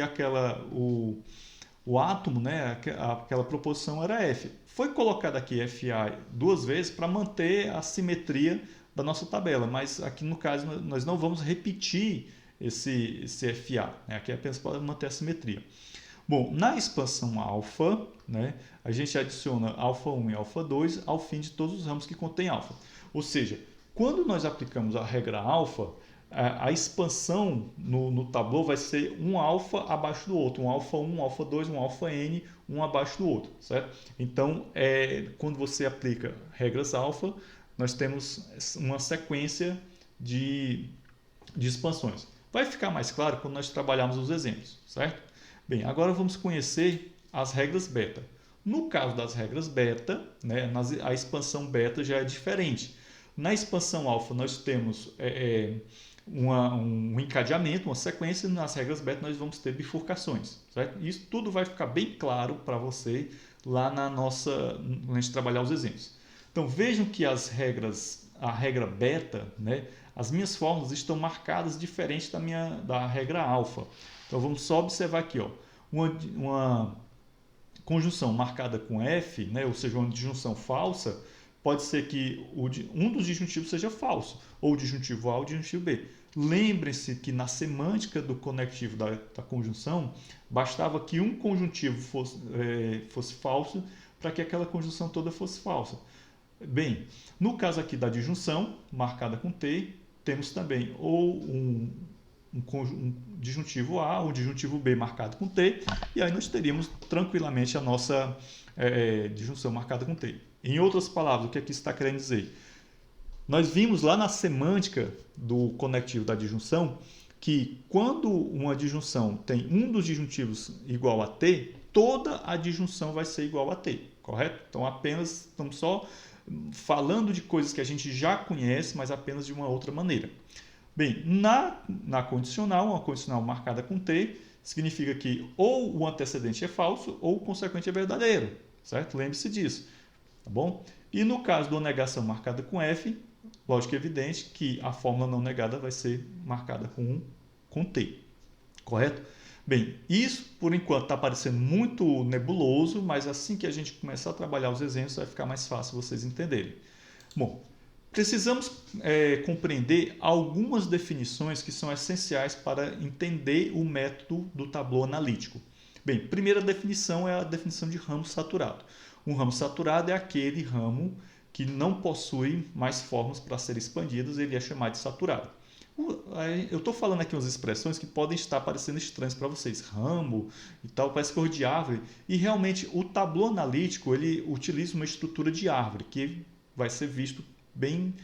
o átomo, né, aquela proposição era F. Foi colocado aqui FA duas vezes para manter a simetria da nossa tabela, mas aqui no caso nós não vamos repetir esse FA, né? Aqui é apenas para manter a simetria. Bom, na expansão alfa, né, a gente adiciona alfa 1 e alfa 2 ao fim de todos os ramos que contêm alfa. Ou seja, quando nós aplicamos a regra alfa, a expansão no tabuleiro vai ser um alfa abaixo do outro, um alfa 1, um alfa 2, um alfa n, um abaixo do outro, certo? Então, quando você aplica regras alfa, nós temos uma sequência de expansões. Vai ficar mais claro quando nós trabalharmos os exemplos, certo? Bem, agora vamos conhecer as regras beta. No caso das regras beta, né, a expansão beta já é diferente. Na expansão alfa nós temos um encadeamento, uma sequência, e nas regras beta nós vamos ter bifurcações, certo? Isso tudo vai ficar bem claro para você lá quando a gente trabalhar os exemplos. Então vejam que a regra beta, né, as minhas fórmulas estão marcadas diferente da regra alfa. Então vamos só observar aqui, ó, uma conjunção marcada com F, né, ou seja, uma disjunção falsa, pode ser que um dos disjuntivos seja falso, ou o disjuntivo A ou o disjuntivo B. Lembrem-se que na semântica do conectivo da conjunção, bastava que um conjuntivo fosse falso para que aquela conjunção toda fosse falsa. Bem, no caso aqui da disjunção, marcada com T, temos também ou um disjuntivo A ou um disjuntivo B marcado com T, e aí nós teríamos tranquilamente a nossa disjunção marcada com T. Em outras palavras, o que aqui está querendo dizer? Nós vimos lá na semântica do conectivo da disjunção que quando uma disjunção tem um dos disjuntivos igual a T, toda a disjunção vai ser igual a T, correto? Então apenas estamos só falando de coisas que a gente já conhece, mas apenas de uma outra maneira. Bem, na condicional, uma condicional marcada com T, significa que ou o antecedente é falso ou o consequente é verdadeiro, certo? Lembre-se disso, tá bom? E no caso de uma negação marcada com F, lógico e evidente que a fórmula não negada vai ser marcada com T, correto? Bem, isso por enquanto está parecendo muito nebuloso, mas assim que a gente começar a trabalhar os exemplos vai ficar mais fácil vocês entenderem. Bom, precisamos compreender algumas definições que são essenciais para entender o método do tabuleau analítico. Bem, primeira definição é a definição de ramo saturado. Um ramo saturado é aquele ramo que não possui mais formas para serem expandidas, ele é chamado de saturado. Eu estou falando aqui umas expressões que podem estar parecendo estranhas para vocês, ramo e tal, parece cor de árvore, e realmente o tabuleau analítico ele utiliza uma estrutura de árvore, que vai ser visto bem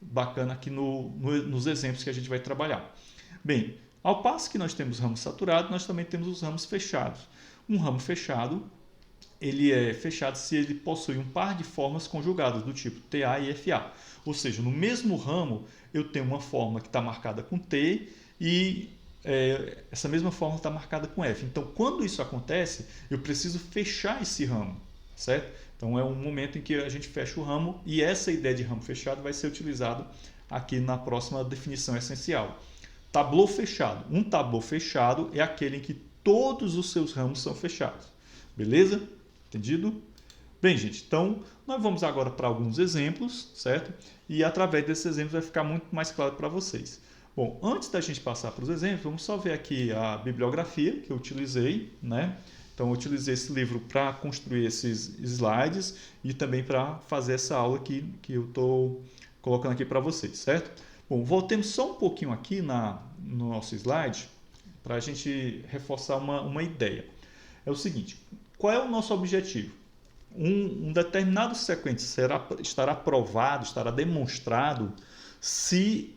bacana aqui nos exemplos que a gente vai trabalhar. Bem, ao passo que nós temos ramos saturados, nós também temos os ramos fechados. Um ramo fechado, ele é fechado se ele possui um par de formas conjugadas do tipo TA e FA. Ou seja, no mesmo ramo eu tenho uma fórmula que está marcada com T e essa mesma fórmula está marcada com F. Então, quando isso acontece, eu preciso fechar esse ramo, certo? Então, é um momento em que a gente fecha o ramo e essa ideia de ramo fechado vai ser utilizada aqui na próxima definição essencial. Tabuleau fechado. Um tabuleau fechado é aquele em que todos os seus ramos são fechados. Beleza? Entendido? Bem, gente, então nós vamos agora para alguns exemplos, certo? E através desses exemplos vai ficar muito mais claro para vocês. Bom, antes da gente passar para os exemplos, vamos só ver aqui a bibliografia que eu utilizei, né? Então, eu utilizei esse livro para construir esses slides e também para fazer essa aula que eu estou colocando aqui para vocês, certo? Bom, voltemos só um pouquinho aqui no nosso slide para a gente reforçar uma ideia. É o seguinte, qual é o nosso objetivo? Um determinado sequente estará provado, estará demonstrado se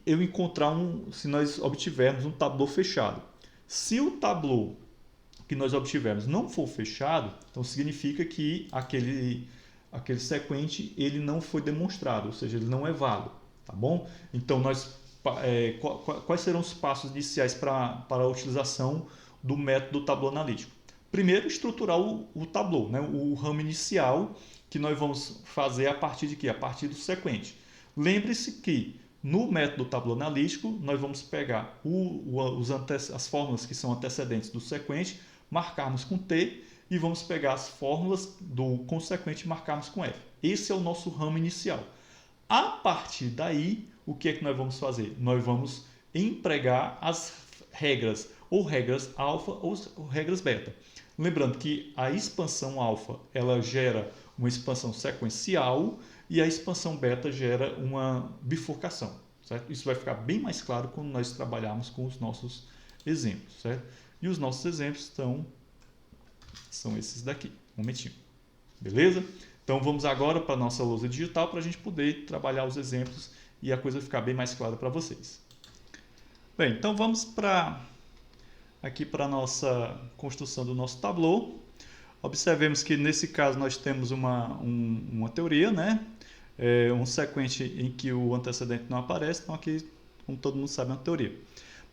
nós obtivermos um tabuleau fechado. Se o tabuleau que nós obtivermos não for fechado, então significa que aquele sequente ele não foi demonstrado, ou seja, ele não é válido, tá bom? Então quais serão os passos iniciais para a utilização do método do tabuleau analítico? Primeiro, estruturar o tabuleau, né? O ramo inicial que nós vamos fazer a partir de quê? A partir do sequente. Lembre-se que no método do tabuleau analítico nós vamos pegar as fórmulas que são antecedentes do sequente, marcarmos com T e vamos pegar as fórmulas do consequente e marcarmos com F. Esse é o nosso ramo inicial. A partir daí, o que é que nós vamos fazer? Nós vamos empregar as regras ou regras alfa ou regras beta. Lembrando que a expansão alfa ela gera uma expansão sequencial e a expansão beta gera uma bifurcação. Certo? Isso vai ficar bem mais claro quando nós trabalharmos com os nossos exemplos. Certo? E os nossos exemplos são esses daqui. Um momentinho. Beleza? Então vamos agora para a nossa lousa digital para a gente poder trabalhar os exemplos e a coisa ficar bem mais clara para vocês. Bem, então vamos aqui para a nossa construção do nosso tableau. Observemos que nesse caso nós temos uma teoria, né? Um sequente em que o antecedente não aparece, então aqui, como todo mundo sabe, é uma teoria.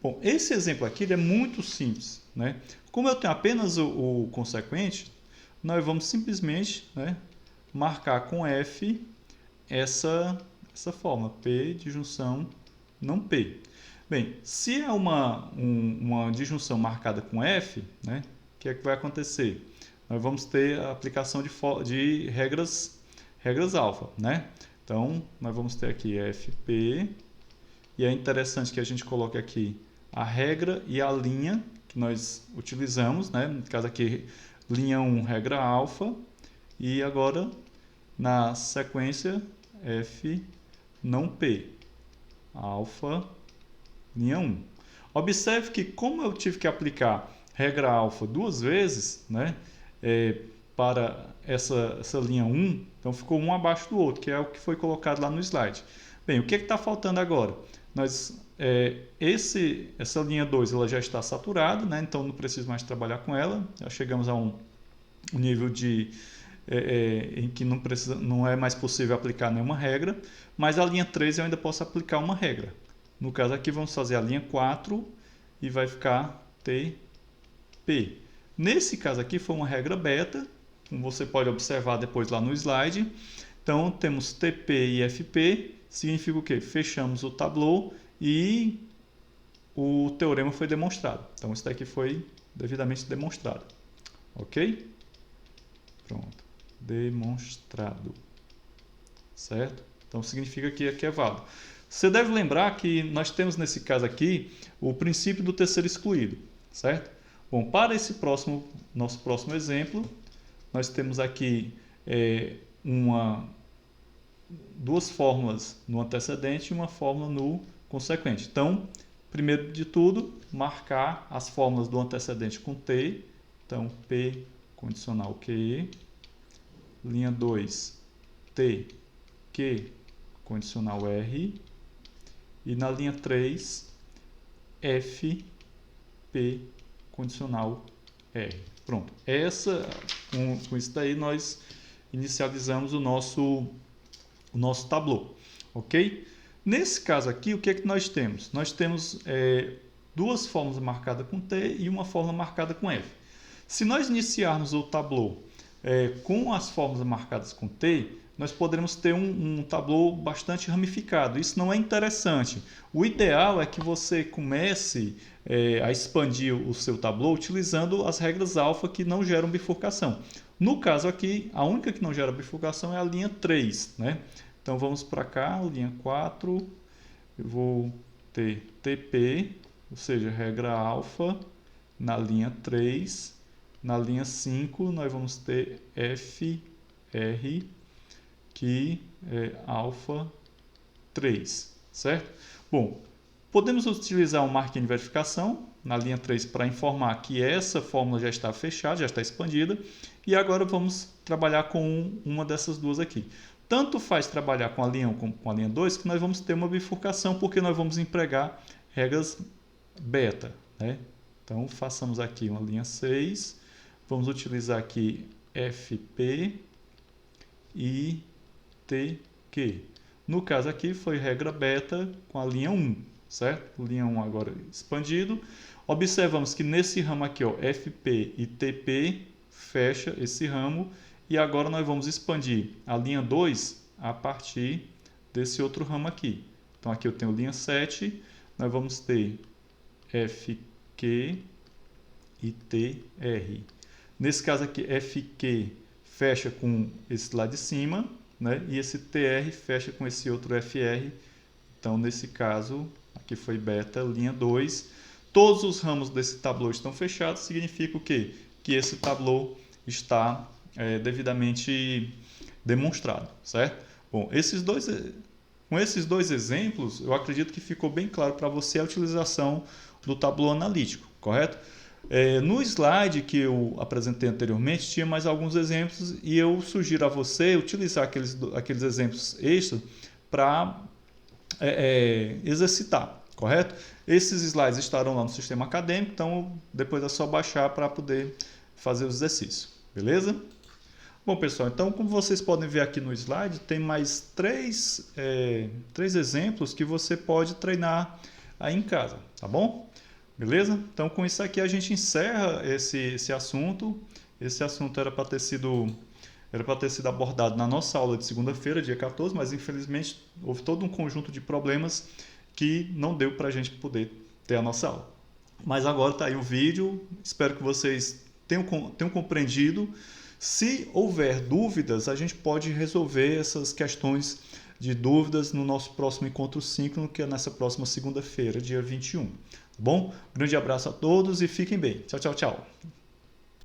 Bom, esse exemplo aqui ele é muito simples, né? Como eu tenho apenas o consequente, nós vamos simplesmente, né, marcar com F essa fórmula, P disjunção não P. Bem, se é uma disjunção marcada com F, né, o que é que vai acontecer? Nós vamos ter a aplicação de regras alfa, né? Então, nós vamos ter aqui FP, e é interessante que a gente coloque aqui a regra e a linha que nós utilizamos, né? No caso aqui, linha 1, regra alfa, e agora na sequência F não P, alfa, linha 1. Observe que como eu tive que aplicar regra alfa duas vezes, né, para essa linha 1, então ficou um abaixo do outro, que é o que foi colocado lá no slide. Bem, o que está faltando agora? Essa linha 2 ela já está saturada, né, então não preciso mais trabalhar com ela, já chegamos a um nível em que não é mais possível aplicar nenhuma regra, mas a linha 3 eu ainda posso aplicar uma regra. No caso aqui vamos fazer a linha 4 e vai ficar TP. Nesse caso aqui foi uma regra beta, como você pode observar depois lá no slide. Então temos TP e FP, significa o quê? Fechamos o tableau e o teorema foi demonstrado. Então isso daqui foi devidamente demonstrado. Ok? Pronto. Demonstrado. Certo? Então significa que aqui é válido. Você deve lembrar que nós temos nesse caso aqui o princípio do terceiro excluído, certo? Bom, para esse nosso próximo exemplo, nós temos aqui duas fórmulas no antecedente e uma fórmula no consequente. Então, primeiro de tudo, marcar as fórmulas do antecedente com T. Então, P condicional QE. Linha 2, T, Q condicional R. E na linha 3, F, P condicional R. Pronto. Com isso daí nós inicializamos o nosso tableau. Ok? Nesse caso aqui, o que é que nós temos? Nós temos duas fórmulas marcadas com T e uma fórmula marcada com F. Se nós iniciarmos o tableau com as fórmulas marcadas com T, nós poderemos ter um tableau bastante ramificado. Isso não é interessante. O ideal é que você comece a expandir o seu tableau utilizando as regras alfa que não geram bifurcação. No caso aqui, a única que não gera bifurcação é a linha 3. Né? Então vamos para cá, linha 4, eu vou ter TP, ou seja, regra alfa, na linha 3. Na linha 5, nós vamos ter FR, que é alfa 3, certo? Bom, podemos utilizar um marquinho de verificação na linha 3 para informar que essa fórmula já está fechada, já está expandida. E agora vamos trabalhar com uma dessas duas aqui. Tanto faz trabalhar com a linha 1 como com a linha 2, que nós vamos ter uma bifurcação, porque nós vamos empregar regras beta. Né? Então, façamos aqui uma linha 6. Vamos utilizar aqui FP e TQ. No caso aqui foi regra beta com a linha 1, certo? Linha 1 agora expandido. Observamos que nesse ramo aqui, ó, FP e TP, fecha esse ramo. E agora nós vamos expandir a linha 2 a partir desse outro ramo aqui. Então aqui eu tenho linha 7, nós vamos ter FQ e TR. Nesse caso aqui, FQ fecha com esse lá de cima, né? E esse TR fecha com esse outro FR. Então, nesse caso, aqui foi beta, linha 2. todos os ramos desse tableau estão fechados, significa o quê? Que esse tableau está devidamente demonstrado, certo? Bom, com esses dois exemplos, eu acredito que ficou bem claro para você a utilização do tableau analítico, correto? No slide que eu apresentei anteriormente, tinha mais alguns exemplos e eu sugiro a você utilizar aqueles exemplos extras para exercitar, correto? Esses slides estarão lá no sistema acadêmico, então depois é só baixar para poder fazer os exercícios, beleza? Bom, pessoal, então como vocês podem ver aqui no slide, tem mais três exemplos que você pode treinar aí em casa, tá bom? Beleza? Então com isso aqui a gente encerra esse assunto. Esse assunto era para ter sido abordado na nossa aula de segunda-feira, dia 14, mas infelizmente houve todo um conjunto de problemas que não deu para a gente poder ter a nossa aula. Mas agora está aí o vídeo, espero que vocês tenham compreendido. Se houver dúvidas, a gente pode resolver essas questões de dúvidas no nosso próximo encontro síncrono, que é nessa próxima segunda-feira, dia 21. Tá bom? Grande abraço a todos e fiquem bem. Tchau, tchau, tchau.